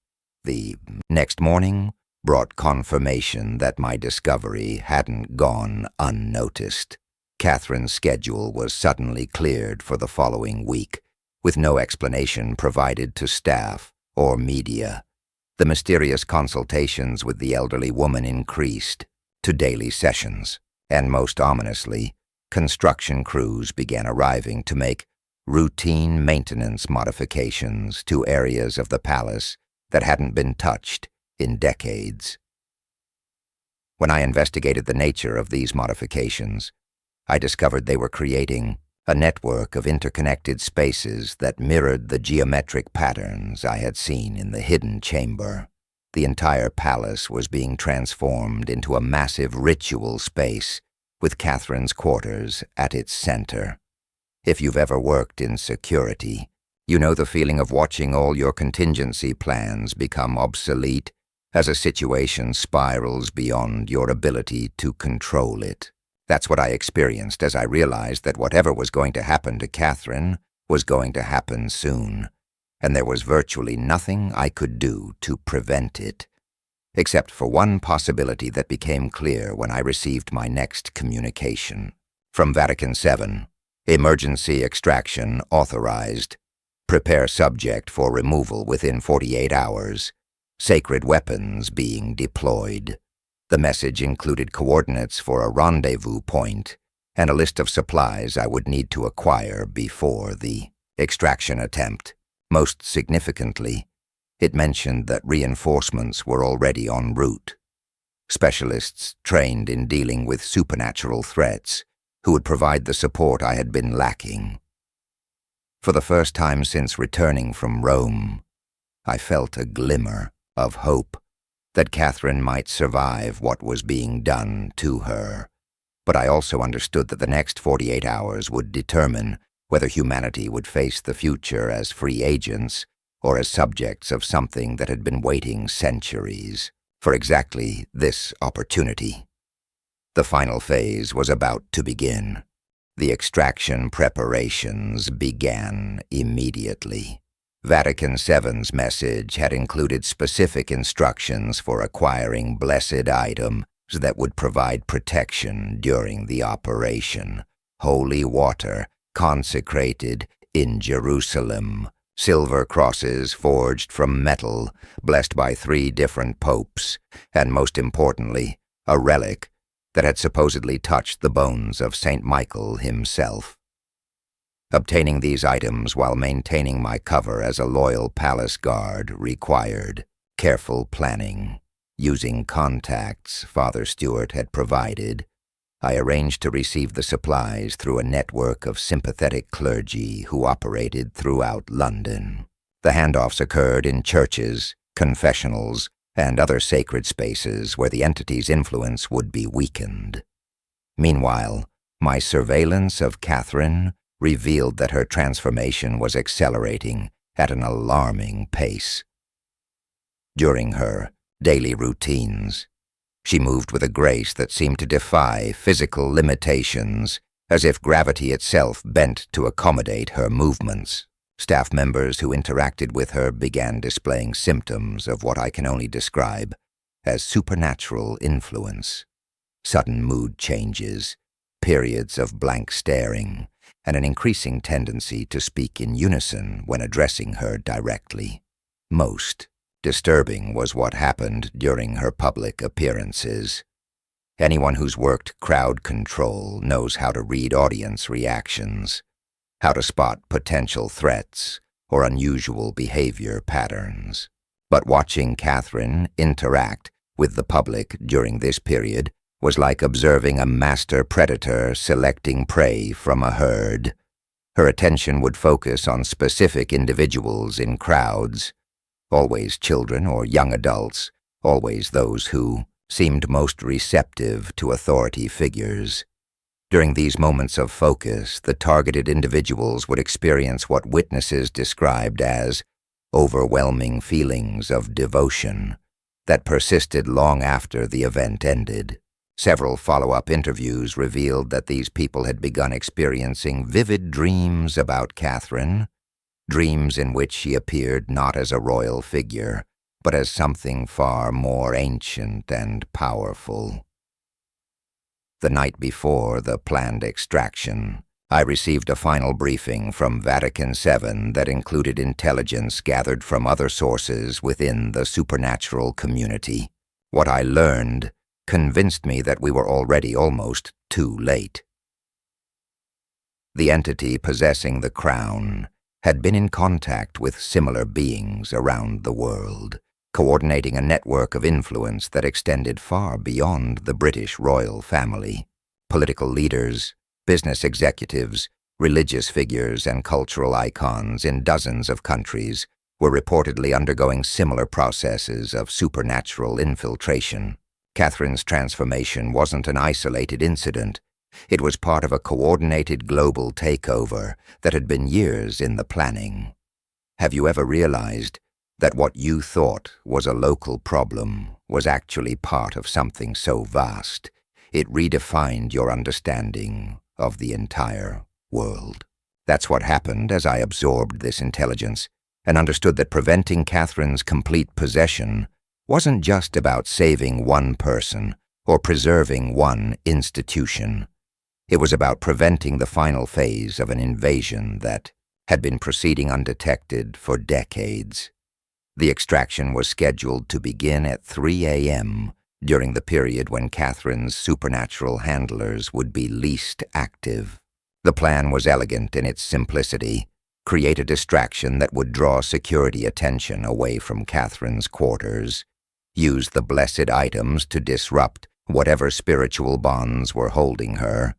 The next morning brought confirmation that my discovery hadn't gone unnoticed. Catherine's schedule was suddenly cleared for the following week, with no explanation provided to staff or media. The mysterious consultations with the elderly woman increased to daily sessions, and most ominously, construction crews began arriving to make routine maintenance modifications to areas of the palace that hadn't been touched in decades. When I investigated the nature of these modifications, I discovered they were creating a network of interconnected spaces that mirrored the geometric patterns I had seen in the hidden chamber. The entire palace was being transformed into a massive ritual space, with Catherine's quarters at its center. If you've ever worked in security, you know the feeling of watching all your contingency plans become obsolete as a situation spirals beyond your ability to control it. That's what I experienced as I realized that whatever was going to happen to Catherine was going to happen soon, and there was virtually nothing I could do to prevent it, except for one possibility that became clear when I received my next communication. From Vatican 7, emergency extraction authorized. Prepare subject for removal within 48 hours. Sacred weapons being deployed. The message included coordinates for a rendezvous point and a list of supplies I would need to acquire before the extraction attempt. Most significantly, it mentioned that reinforcements were already en route. Specialists trained in dealing with supernatural threats who would provide the support I had been lacking. For the first time since returning from Rome, I felt a glimmer of hope that Catherine might survive what was being done to her, but I also understood that the next 48 hours would determine whether humanity would face the future as free agents or as subjects of something that had been waiting centuries for exactly this opportunity. The final phase was about to begin. The extraction preparations began immediately. Vatican VII's message had included specific instructions for acquiring blessed items that would provide protection during the operation. Holy water consecrated in Jerusalem, silver crosses forged from metal, blessed by 3 different popes, and most importantly, a relic that had supposedly touched the bones of St. Michael himself. Obtaining these items while maintaining my cover as a loyal palace guard required careful planning. Using contacts Father Stewart had provided, I arranged to receive the supplies through a network of sympathetic clergy who operated throughout London. The handoffs occurred in churches, confessionals, and other sacred spaces where the entity's influence would be weakened. Meanwhile, my surveillance of Catherine revealed that her transformation was accelerating at an alarming pace. During her daily routines, she moved with a grace that seemed to defy physical limitations, as if gravity itself bent to accommodate her movements. Staff members who interacted with her began displaying symptoms of what I can only describe as supernatural influence. Sudden mood changes, periods of blank staring, and an increasing tendency to speak in unison when addressing her directly. Most disturbing was what happened during her public appearances. Anyone who's worked crowd control knows how to read audience reactions, how to spot potential threats or unusual behavior patterns. But watching Catherine interact with the public during this period was like observing a master predator selecting prey from a herd. Her attention would focus on specific individuals in crowds, always children or young adults, always those who seemed most receptive to authority figures. During these moments of focus, the targeted individuals would experience what witnesses described as overwhelming feelings of devotion that persisted long after the event ended. Several follow-up interviews revealed that these people had begun experiencing vivid dreams about Catherine, dreams in which she appeared not as a royal figure, but as something far more ancient and powerful. The night before the planned extraction, I received a final briefing from Vatican VII that included intelligence gathered from other sources within the supernatural community. What I learned convinced me that we were already almost too late. The entity possessing the crown had been in contact with similar beings around the world, coordinating a network of influence that extended far beyond the British royal family. Political leaders, business executives, Religious figures and cultural icons in dozens of countries were reportedly undergoing similar processes of supernatural infiltration. Catherine's transformation wasn't an isolated incident. It was part of a coordinated global takeover that had been years in the planning. Have you ever realized that what you thought was a local problem was actually part of something so vast it redefined your understanding of the entire world? That's what happened as I absorbed this intelligence and understood that preventing Catherine's complete possession wasn't just about saving one person or preserving one institution. It was about preventing the final phase of an invasion that had been proceeding undetected for decades. The extraction was scheduled to begin at 3 a.m. during the period when Catherine's supernatural handlers would be least active. The plan was elegant in its simplicity: create a distraction that would draw security attention away from Catherine's quarters, use the blessed items to disrupt whatever spiritual bonds were holding her,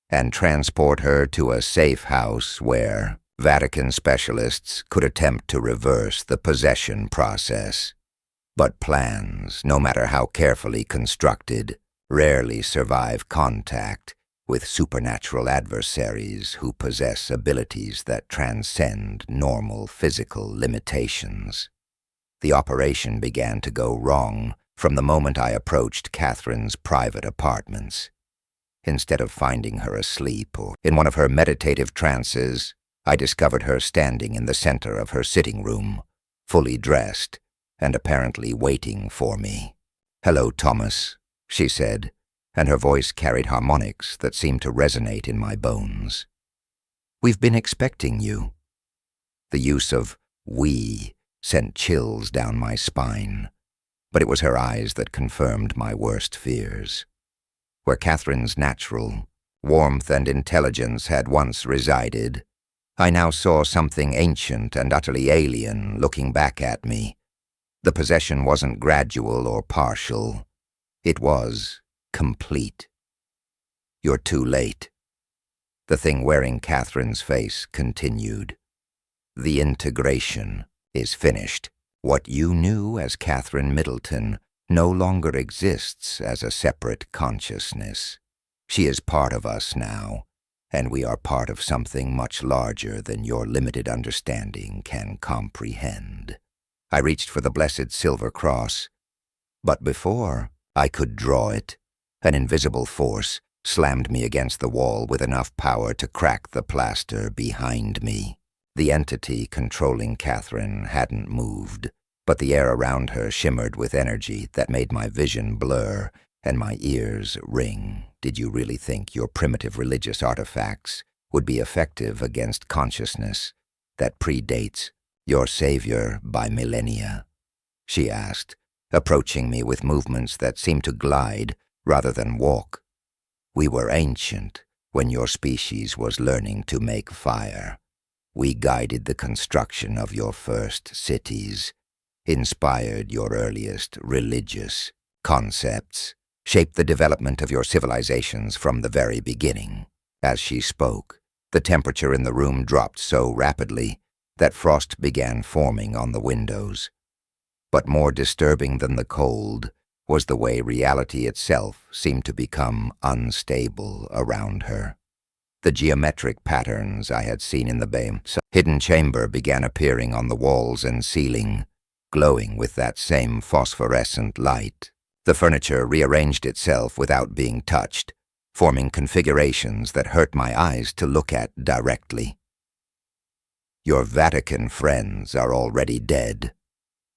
and transport her to a safe house where Vatican specialists could attempt to reverse the possession process. But plans, no matter how carefully constructed, rarely survive contact with supernatural adversaries who possess abilities that transcend normal physical limitations. The operation began to go wrong from the moment I approached Catherine's private apartments. Instead of finding her asleep or in one of her meditative trances, I discovered her standing in the center of her sitting room, fully dressed and apparently waiting for me. "Hello, Thomas," she said, and her voice carried harmonics that seemed to resonate in my bones. "We've been expecting you." The use of "we" sent chills down my spine, but it was her eyes that confirmed my worst fears. Where Catherine's natural warmth and intelligence had once resided, I now saw something ancient and utterly alien looking back at me. The possession wasn't gradual or partial. It was complete. "You're too late." The thing wearing Catherine's face continued. "The integration is finished. What you knew as Catherine Middleton no longer exists as a separate consciousness. She is part of us now, and we are part of something much larger than your limited understanding can comprehend." I reached for the blessed silver cross, but before I could draw it, an invisible force slammed me against the wall with enough power to crack the plaster behind me. The entity controlling Catherine hadn't moved, but the air around her shimmered with energy that made my vision blur and my ears ring. Did you really think your primitive religious artifacts would be effective against consciousness that predates your savior by millennia? She asked, approaching me with movements that seemed to glide rather than walk. We were ancient when your species was learning to make fire. We guided the construction of your first cities, inspired your earliest religious concepts, shaped the development of your civilizations from the very beginning. As she spoke, the temperature in the room dropped so rapidly that frost began forming on the windows. But more disturbing than the cold was the way reality itself seemed to become unstable around her. The geometric patterns I had seen in the hidden chamber began appearing on the walls and ceiling, glowing with that same phosphorescent light. The furniture rearranged itself without being touched, forming configurations that hurt my eyes to look at directly. "Your Vatican friends are already dead,"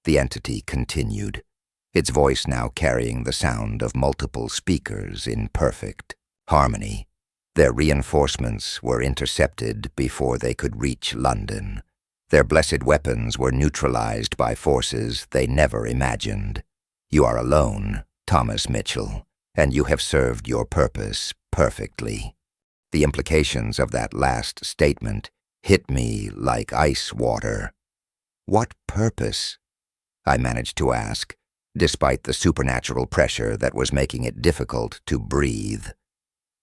the entity continued, its voice now carrying the sound of multiple speakers in perfect harmony. "Their reinforcements were intercepted before they could reach London. Their blessed weapons were neutralized by forces they never imagined. You are alone, Thomas Mitchell, and you have served your purpose perfectly." The implications of that last statement hit me like ice water. "What purpose?" I managed to ask, despite the supernatural pressure that was making it difficult to breathe.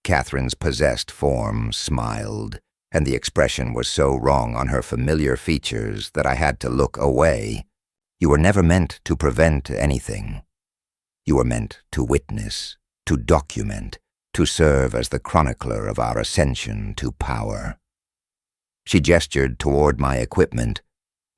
Catherine's possessed form smiled and the expression was so wrong on her familiar features that I had to look away. "You were never meant to prevent anything. You were meant to witness, to document, to serve as the chronicler of our ascension to power." She gestured toward my equipment,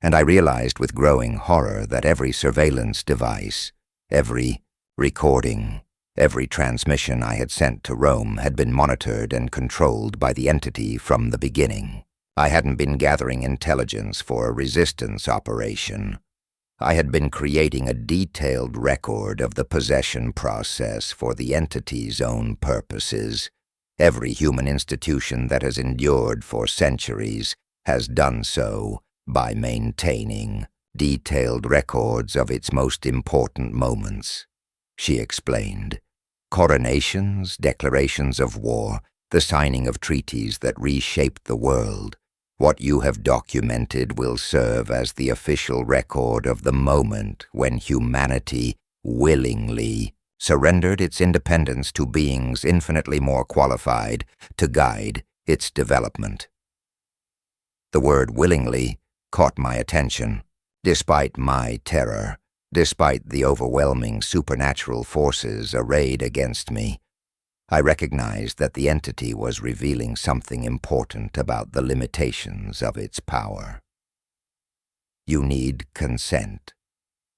and I realized with growing horror that every surveillance device, every recording, every transmission I had sent to Rome had been monitored and controlled by the entity from the beginning. I hadn't been gathering intelligence for a resistance operation. I had been creating a detailed record of the possession process for the entity's own purposes. Every human institution that has endured for centuries has done so by maintaining detailed records of its most important moments, she explained. Coronations, declarations of war, the signing of treaties that reshaped the world. What you have documented will serve as the official record of the moment when humanity willingly surrendered its independence to beings infinitely more qualified to guide its development. The word willingly caught my attention. Despite my terror, despite the overwhelming supernatural forces arrayed against me, I recognized that the entity was revealing something important about the limitations of its power. "You need consent,"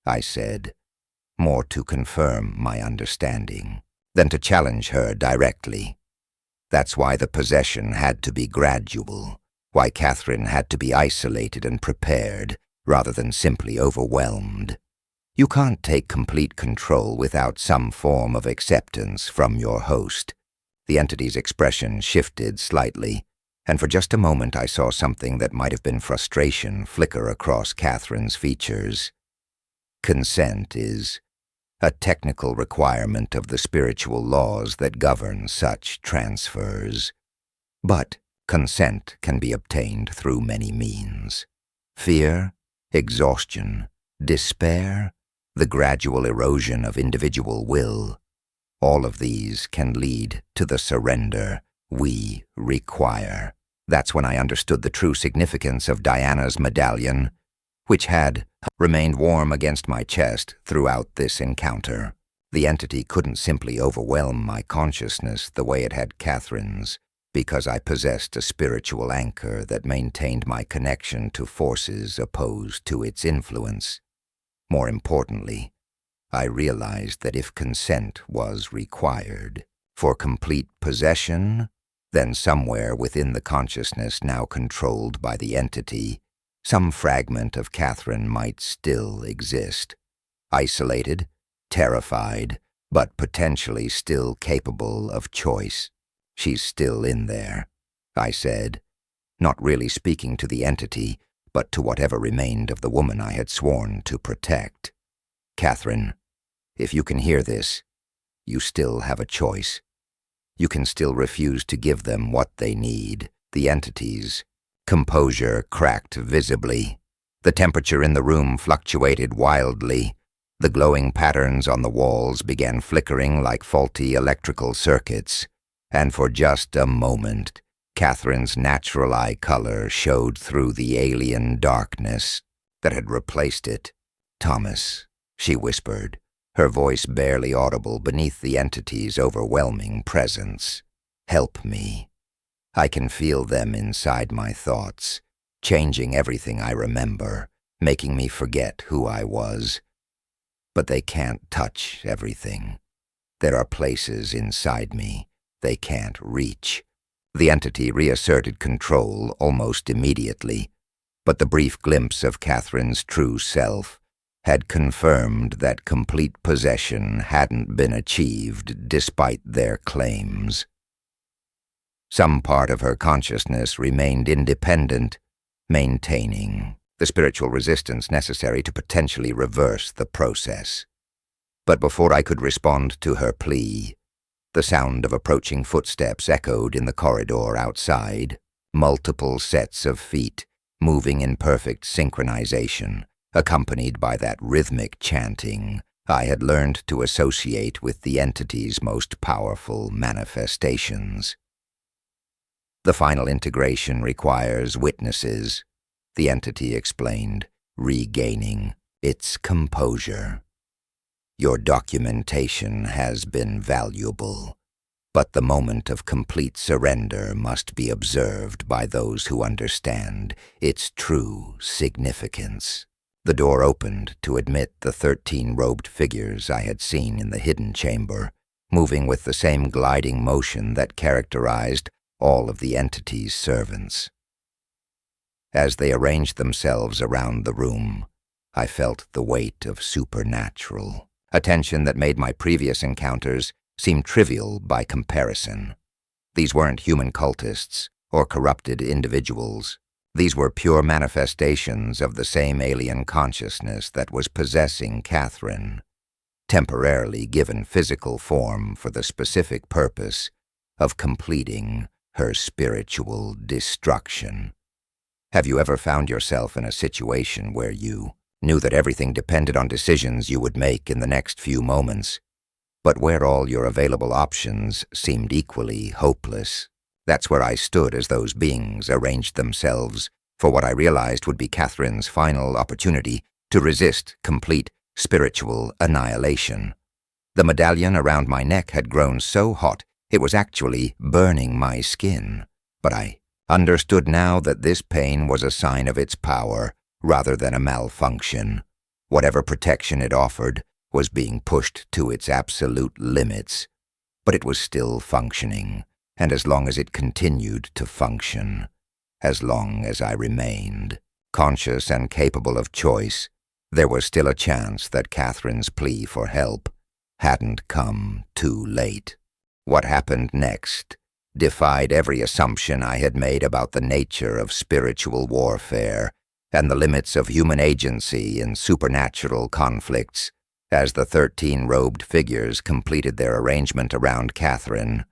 I said, more to confirm my understanding than to challenge her directly. That's why the possession had to be gradual, why Catherine had to be isolated and prepared rather than simply overwhelmed. You can't take complete control without some form of acceptance from your host. The entity's expression shifted slightly, and for just a moment I saw something that might have been frustration flicker across Catherine's features. Consent is a technical requirement of the spiritual laws that govern such transfers. But consent can be obtained through many means. Fear, exhaustion, despair, the gradual erosion of individual will, all of these can lead to the surrender we require. That's when I understood the true significance of Diana's medallion, which had remained warm against my chest throughout this encounter. The entity couldn't simply overwhelm my consciousness the way it had Catherine's, because I possessed a spiritual anchor that maintained my connection to forces opposed to its influence. More importantly, I realized that if consent was required for complete possession, then somewhere within the consciousness now controlled by the entity, some fragment of Catherine might still exist, isolated, terrified, but potentially still capable of choice. "She's still in there," I said, not really speaking to the entity, but to whatever remained of the woman I had sworn to protect. "Catherine, if you can hear this, you still have a choice. You can still refuse to give them what they need." The entity's composure cracked visibly. The temperature in the room fluctuated wildly. The glowing patterns on the walls began flickering like faulty electrical circuits, and for just a moment, Catherine's natural eye color showed through the alien darkness that had replaced it. "Thomas," she whispered, her voice barely audible beneath the entity's overwhelming presence. "Help me. I can feel them inside my thoughts, changing everything I remember, making me forget who I was. But they can't touch everything. There are places inside me they can't reach." The entity reasserted control almost immediately, but the brief glimpse of Catherine's true self had confirmed that complete possession hadn't been achieved despite their claims. Some part of her consciousness remained independent, maintaining the spiritual resistance necessary to potentially reverse the process. But before I could respond to her plea, the sound of approaching footsteps echoed in the corridor outside, multiple sets of feet moving in perfect synchronization, accompanied by that rhythmic chanting I had learned to associate with the entity's most powerful manifestations. The final integration requires witnesses, the entity explained, regaining its composure. Your documentation has been valuable, but the moment of complete surrender must be observed by those who understand its true significance. The door opened to admit the 13 robed figures I had seen in the hidden chamber, moving with the same gliding motion that characterized all of the entity's servants. As they arranged themselves around the room, I felt the weight of supernatural, a tension that made my previous encounters seem trivial by comparison. These weren't human cultists or corrupted individuals. These were pure manifestations of the same alien consciousness that was possessing Catherine, temporarily given physical form for the specific purpose of completing her spiritual destruction. Have you ever found yourself in a situation where you knew that everything depended on decisions you would make in the next few moments, but where all your available options seemed equally hopeless? That's where I stood as those beings arranged themselves for what I realized would be Catherine's final opportunity to resist complete spiritual annihilation. The medallion around my neck had grown so hot it was actually burning my skin, but I understood now that this pain was a sign of its power rather than a malfunction. Whatever protection it offered was being pushed to its absolute limits, but it was still functioning, and as long as it continued to function, as long as I remained conscious and capable of choice, there was still a chance that Catherine's plea for help hadn't come too late. What happened next defied every assumption I had made about the nature of spiritual warfare and the limits of human agency in supernatural conflicts. As the 13 robed figures completed their arrangement around Catherine,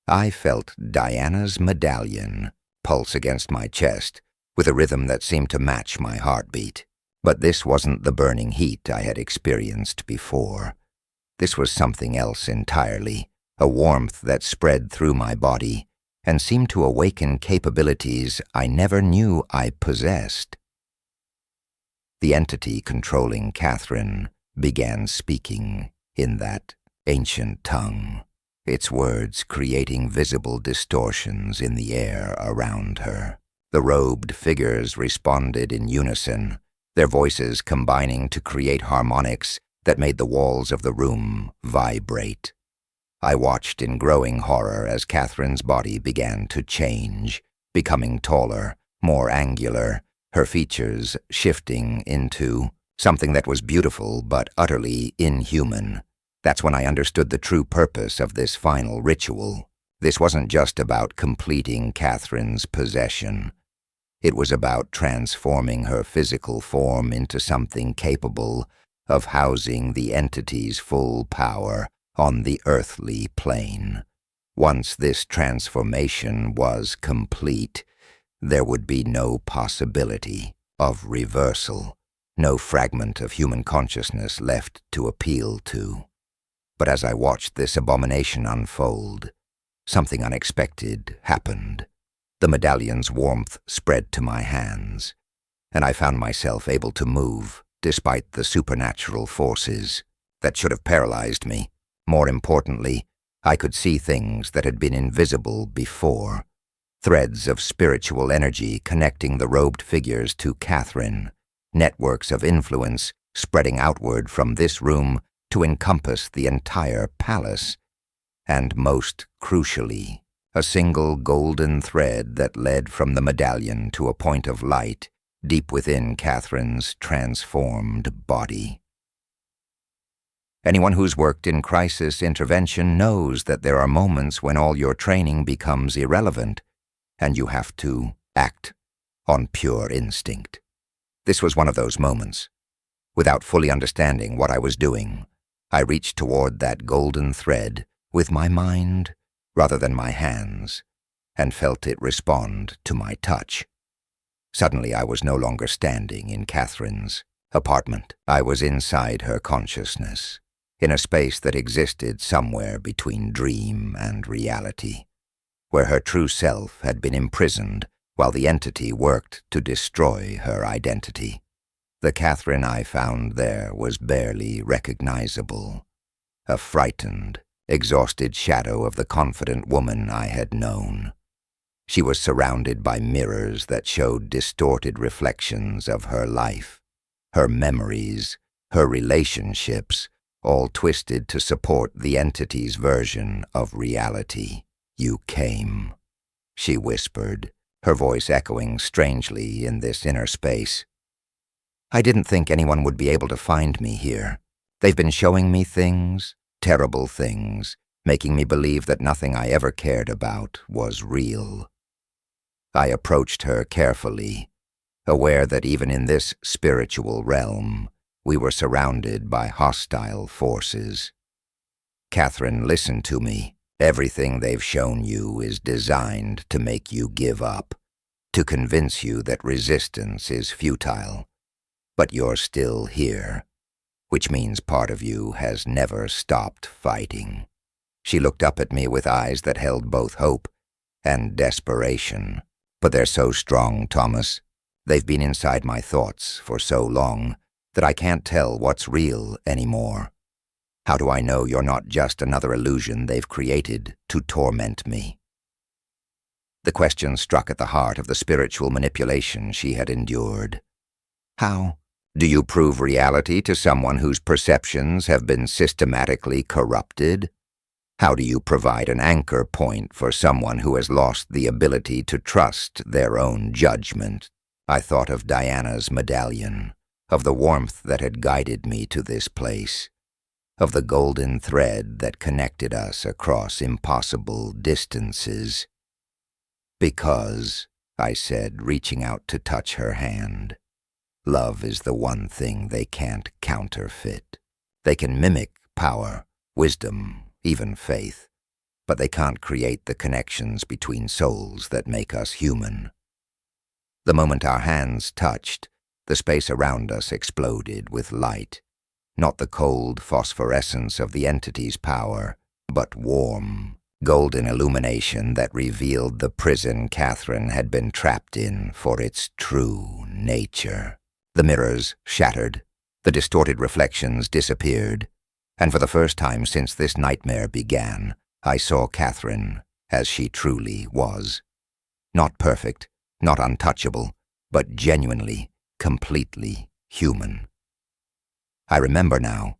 I felt Diana's medallion pulse against my chest with a rhythm that seemed to match my heartbeat. But this wasn't the burning heat I had experienced before. This was something else entirely, a warmth that spread through my body and seemed to awaken capabilities I never knew I possessed. The entity controlling Catherine began speaking in that ancient tongue, its words creating visible distortions in the air around her. The robed figures responded in unison, their voices combining to create harmonics that made the walls of the room vibrate. I watched in growing horror as Catherine's body began to change, becoming taller, more angular, her features shifting into something that was beautiful but utterly inhuman. That's when I understood the true purpose of this final ritual. This wasn't just about completing Catherine's possession. It was about transforming her physical form into something capable of housing the entity's full power on the earthly plane. Once this transformation was complete, there would be no possibility of reversal, no fragment of human consciousness left to appeal to. But as I watched this abomination unfold, something unexpected happened. The medallion's warmth spread to my hands, and I found myself able to move despite the supernatural forces that should have paralyzed me. More importantly, I could see things that had been invisible before. Threads of spiritual energy connecting the robed figures to Catherine, networks of influence spreading outward from this room to encompass the entire palace, and most crucially, a single golden thread that led from the medallion to a point of light deep within Catherine's transformed body. Anyone who's worked in crisis intervention knows that there are moments when all your training becomes irrelevant, and you have to act on pure instinct. This was one of those moments. Without fully understanding what I was doing, I reached toward that golden thread with my mind rather than my hands, and felt it respond to my touch. Suddenly I was no longer standing in Catherine's apartment. I was inside her consciousness, in a space that existed somewhere between dream and reality. where her true self had been imprisoned while the entity worked to destroy her identity. The Catherine I found there was barely recognizable, a frightened, exhausted shadow of the confident woman I had known. She was surrounded by mirrors that showed distorted reflections of her life, her memories, her relationships, all twisted to support the entity's version of reality. "You came," she whispered, her voice echoing strangely in this inner space. "I didn't think anyone would be able to find me here. They've been showing me things, terrible things, making me believe that nothing I ever cared about was real." I approached her carefully, aware that even in this spiritual realm, we were surrounded by hostile forces. "Catherine, listen to me. Everything they've shown you is designed to make you give up, to convince you that resistance is futile. But you're still here, which means part of you has never stopped fighting." She looked up at me with eyes that held both hope and desperation. "But they're so strong, Thomas. They've been inside my thoughts for so long that I can't tell what's real anymore. How do I know you're not just another illusion they've created to torment me?" The question struck at the heart of the spiritual manipulation she had endured. "How do you prove reality to someone whose perceptions have been systematically corrupted? How do you provide an anchor point for someone who has lost the ability to trust their own judgment?" I thought of Diana's medallion, of the warmth that had guided me to this place, of the golden thread that connected us across impossible distances. "Because," I said, reaching out to touch her hand, "love is the one thing they can't counterfeit. They can mimic power, wisdom, even faith, but they can't create the connections between souls that make us human." The moment our hands touched, the space around us exploded with light, not the cold phosphorescence of the entity's power, but warm, golden illumination that revealed the prison Catherine had been trapped in for its true nature. The mirrors shattered, the distorted reflections disappeared, and for the first time since this nightmare began, I saw Catherine as she truly was. Not perfect, not untouchable, but genuinely, completely human. "I remember now,"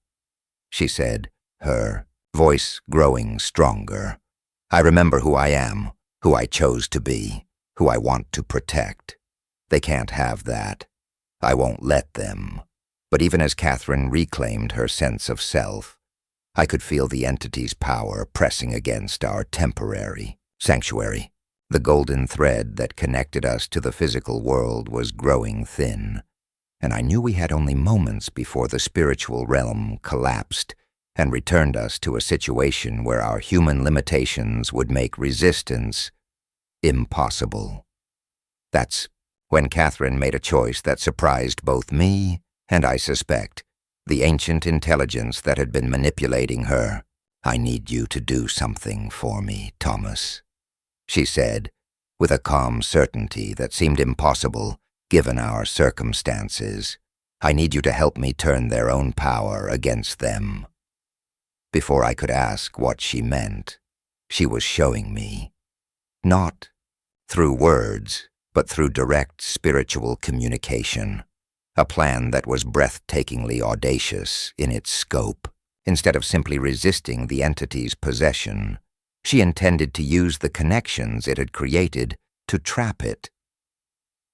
she said, her voice growing stronger. "I remember who I am, who I chose to be, who I want to protect. They can't have that. I won't let them." But even as Catherine reclaimed her sense of self, I could feel the entity's power pressing against our temporary sanctuary. The golden thread that connected us to the physical world was growing thin, and I knew we had only moments before the spiritual realm collapsed and returned us to a situation where our human limitations would make resistance impossible. That's when Catherine made a choice that surprised both me and, I suspect, the ancient intelligence that had been manipulating her. "I need you to do something for me, Thomas," she said, with a calm certainty that seemed impossible given our circumstances. "I need you to help me turn their own power against them." Before I could ask what she meant, she was showing me, not through words, but through direct spiritual communication, a plan that was breathtakingly audacious in its scope. Instead of simply resisting the entity's possession, she intended to use the connections it had created to trap it.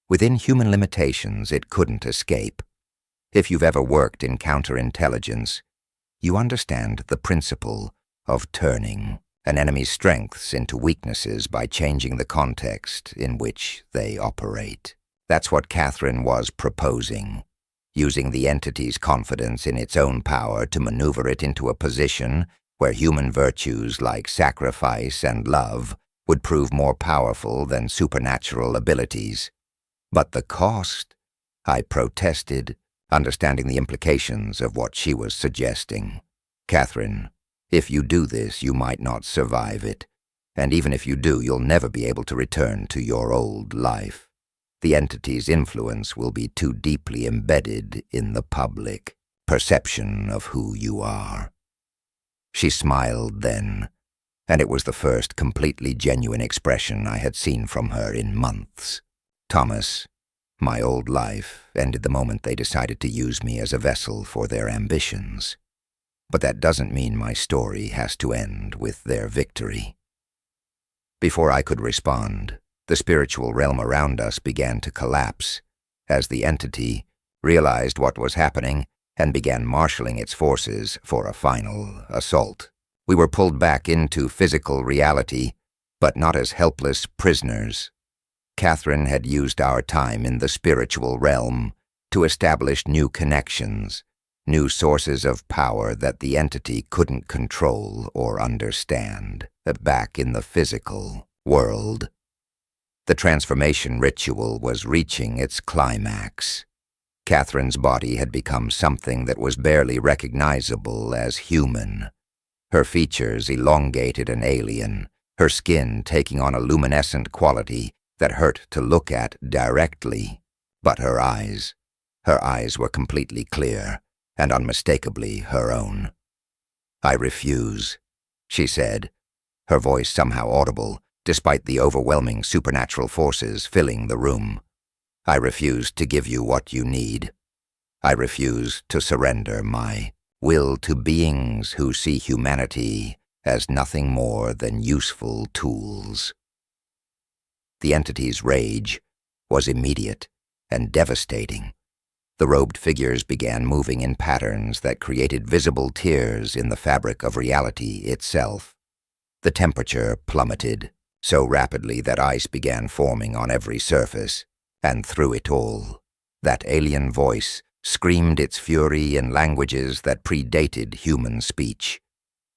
Within human limitations, it couldn't escape. If you've ever worked in counterintelligence, you understand the principle of turning an enemy's strengths into weaknesses by changing the context in which they operate. That's what Catherine was proposing, using the entity's confidence in its own power to maneuver it into a position where human virtues like sacrifice and love would prove more powerful than supernatural abilities. "But the cost?" I protested, understanding the implications of what she was suggesting. "Catherine, if you do this, you might not survive it, And even if you do, you'll never be able to return to your old life. The entity's influence will be too deeply embedded in the public perception of who you are." She smiled then, and it was the first completely genuine expression I had seen from her in months. "Thomas, my old life ended the moment they decided to use me as a vessel for their ambitions. But that doesn't mean my story has to end with their victory." Before I could respond, the spiritual realm around us began to collapse as the entity realized what was happening and began marshaling its forces for a final assault. We were pulled back into physical reality, but not as helpless prisoners. Catherine had used our time in the spiritual realm to establish new connections, new sources of power that the entity couldn't control or understand, back in the physical world. The transformation ritual was reaching its climax. Catherine's body had become something that was barely recognizable as human. Her features elongated and alien, her skin taking on a luminescent quality that hurt to look at directly. But her eyes were completely clear and unmistakably her own. "I refuse," she said, her voice somehow audible despite the overwhelming supernatural forces filling the room. "I refuse to give you what you need. I refuse to surrender my will to beings who see humanity as nothing more than useful tools." The entity's rage was immediate and devastating. The robed figures began moving in patterns that created visible tears in the fabric of reality itself. The temperature plummeted so rapidly that ice began forming on every surface, and through it all, that alien voice screamed its fury in languages that predated human speech.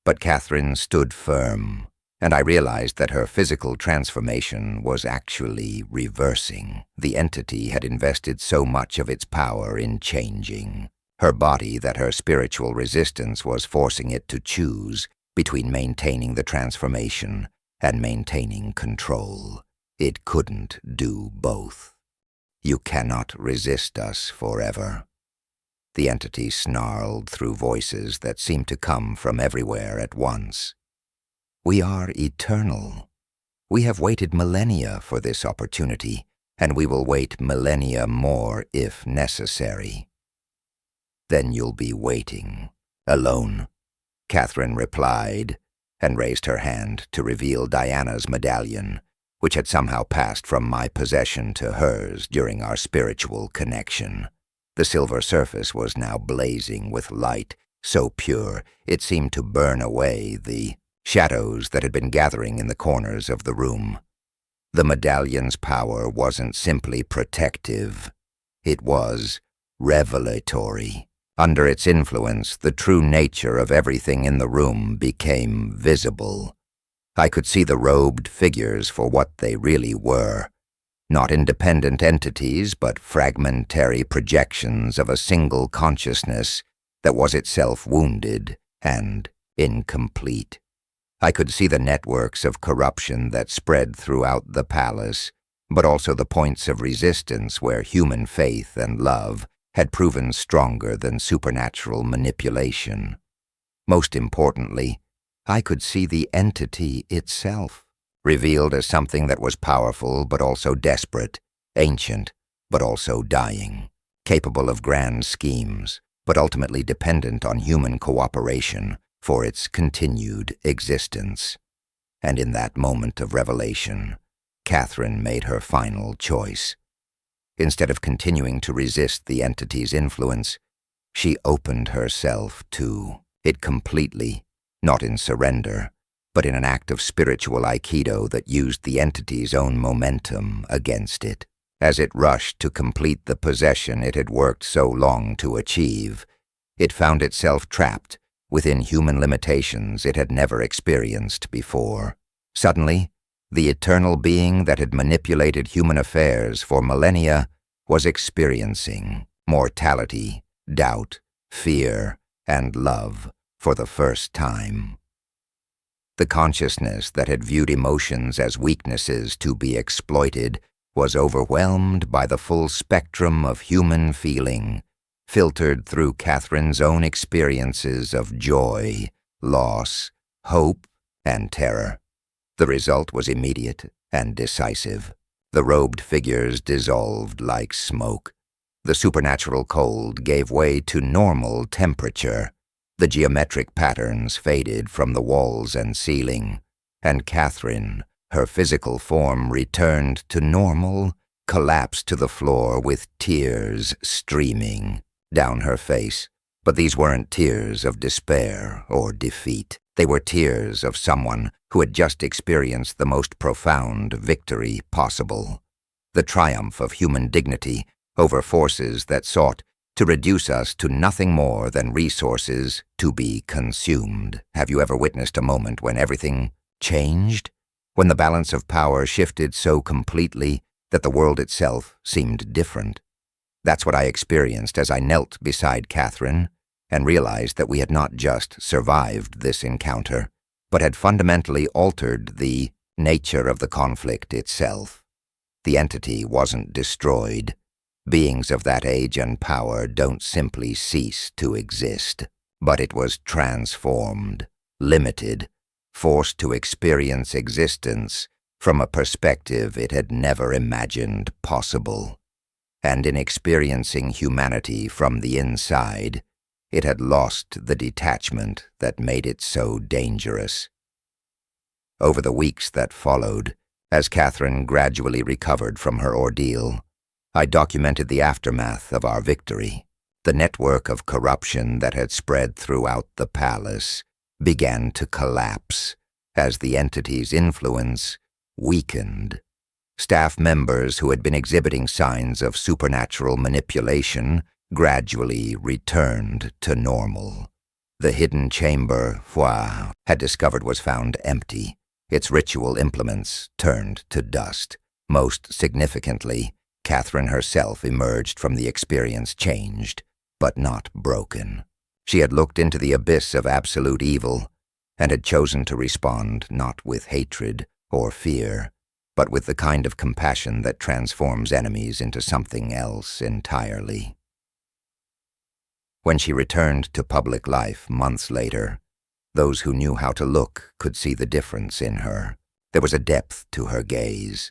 But Catherine stood firm, and I realized that her physical transformation was actually reversing. The entity had invested so much of its power in changing her body that her spiritual resistance was forcing it to choose between maintaining the transformation and maintaining control. It couldn't do both. "You cannot resist us forever." The entity snarled through voices that seemed to come from everywhere at once. "We are eternal. We have waited millennia for this opportunity, and we will wait millennia more if necessary." "Then you'll be waiting alone," Catherine replied, and raised her hand to reveal Diana's medallion, which had somehow passed from my possession to hers during our spiritual connection. The silver surface was now blazing with light, so pure it seemed to burn away the shadows that had been gathering in the corners of the room. The medallion's power wasn't simply protective, it was revelatory. Under its influence, the true nature of everything in the room became visible. I could see the robed figures for what they really were, not independent entities, but fragmentary projections of a single consciousness that was itself wounded and incomplete. I could see the networks of corruption that spread throughout the palace, but also the points of resistance where human faith and love had proven stronger than supernatural manipulation. Most importantly, I could see the entity itself, revealed as something that was powerful but also desperate, ancient but also dying, capable of grand schemes, but ultimately dependent on human cooperation for its continued existence. And in that moment of revelation, Catherine made her final choice. Instead of continuing to resist the entity's influence, she opened herself to it completely, not in surrender, but in an act of spiritual aikido that used the entity's own momentum against it. As it rushed to complete the possession it had worked so long to achieve, it found itself trapped within human limitations it had never experienced before. Suddenly, the eternal being that had manipulated human affairs for millennia was experiencing mortality, doubt, fear, and love for the first time. The consciousness that had viewed emotions as weaknesses to be exploited was overwhelmed by the full spectrum of human feeling, filtered through Catherine's own experiences of joy, loss, hope, and terror. The result was immediate and decisive. The robed figures dissolved like smoke. The supernatural cold gave way to normal temperature. The geometric patterns faded from the walls and ceiling, and Catherine, her physical form returned to normal, collapsed to the floor with tears streaming down her face. But these weren't tears of despair or defeat. They were tears of someone who had just experienced the most profound victory possible. The triumph of human dignity over forces that sought to reduce us to nothing more than resources to be consumed. Have you ever witnessed a moment when everything changed? When the balance of power shifted so completely that the world itself seemed different? That's what I experienced as I knelt beside Catherine and realized that we had not just survived this encounter, but had fundamentally altered the nature of the conflict itself. The entity wasn't destroyed. Beings of that age and power don't simply cease to exist, but it was transformed, limited, forced to experience existence from a perspective it had never imagined possible. And in experiencing humanity from the inside, it had lost the detachment that made it so dangerous. Over the weeks that followed, as Catherine gradually recovered from her ordeal, I documented the aftermath of our victory. The network of corruption that had spread throughout the palace began to collapse as the entity's influence weakened. Staff members who had been exhibiting signs of supernatural manipulation gradually returned to normal. The hidden chamber Foi had discovered was found empty, its ritual implements turned to dust. Most significantly, Catherine herself emerged from the experience changed, but not broken. She had looked into the abyss of absolute evil and had chosen to respond not with hatred or fear, but with the kind of compassion that transforms enemies into something else entirely. When she returned to public life months later, those who knew how to look could see the difference in her. There was a depth to her gaze,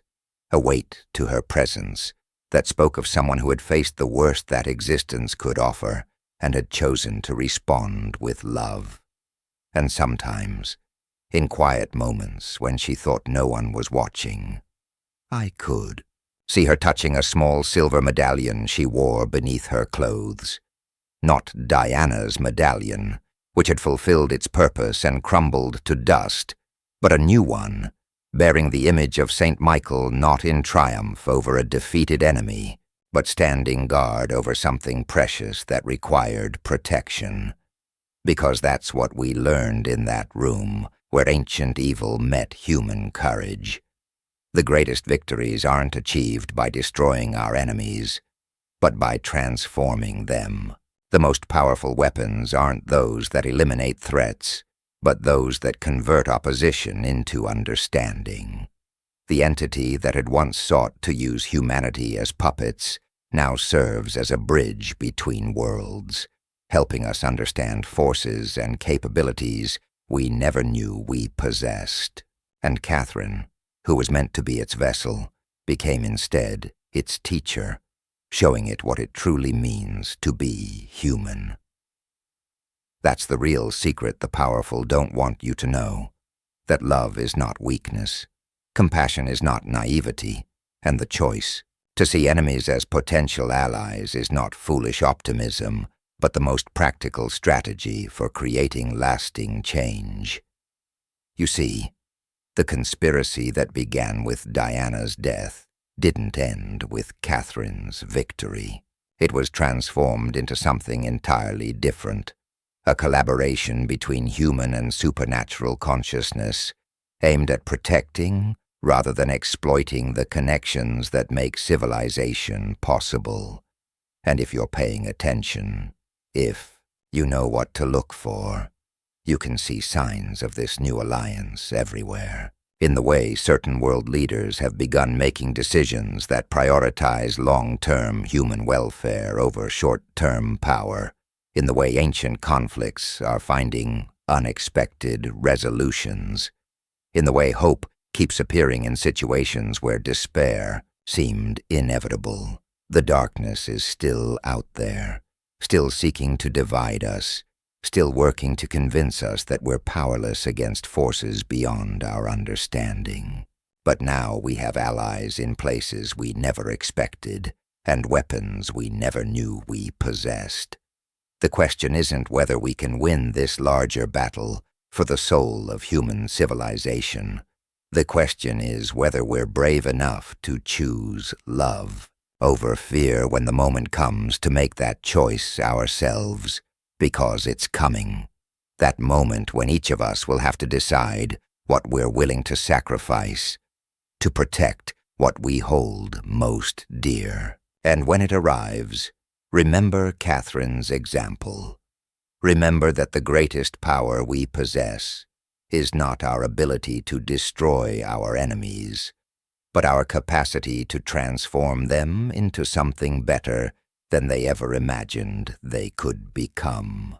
a weight to her presence that spoke of someone who had faced the worst that existence could offer and had chosen to respond with love. And sometimes, in quiet moments when she thought no one was watching, I could see her touching a small silver medallion she wore beneath her clothes. Not Diana's medallion, which had fulfilled its purpose and crumbled to dust, but a new one, bearing the image of Saint Michael not in triumph over a defeated enemy, but standing guard over something precious that required protection. Because that's what we learned in that room where ancient evil met human courage. The greatest victories aren't achieved by destroying our enemies, but by transforming them. The most powerful weapons aren't those that eliminate threats, but those that convert opposition into understanding. The entity that had once sought to use humanity as puppets now serves as a bridge between worlds, helping us understand forces and capabilities we never knew we possessed. And Catherine, who was meant to be its vessel, became instead its teacher, showing it what it truly means to be human. That's the real secret the powerful don't want you to know, that love is not weakness, compassion is not naivety, and the choice to see enemies as potential allies is not foolish optimism, but the most practical strategy for creating lasting change. You see, the conspiracy that began with Diana's death didn't end with Catherine's victory. It was transformed into something entirely different, a collaboration between human and supernatural consciousness, aimed at protecting rather than exploiting the connections that make civilization possible. And if you're paying attention, if you know what to look for, You can see signs of this new alliance everywhere. In the way certain world leaders have begun making decisions that prioritize long-term human welfare over short-term power. In the way ancient conflicts are finding unexpected resolutions. In the way hope keeps appearing in situations where despair seemed inevitable. The darkness is still out there, still seeking to divide us, still working to convince us that we're powerless against forces beyond our understanding. But now we have allies in places we never expected, and weapons we never knew we possessed. The question isn't whether we can win this larger battle for the soul of human civilization. The question is whether we're brave enough to choose love over fear when the moment comes to make that choice ourselves. Because it's coming. That moment when each of us will have to decide what we're willing to sacrifice to protect what we hold most dear. And when it arrives, remember Catherine's example. Remember that the greatest power we possess is not our ability to destroy our enemies, but our capacity to transform them into something better than they ever imagined they could become.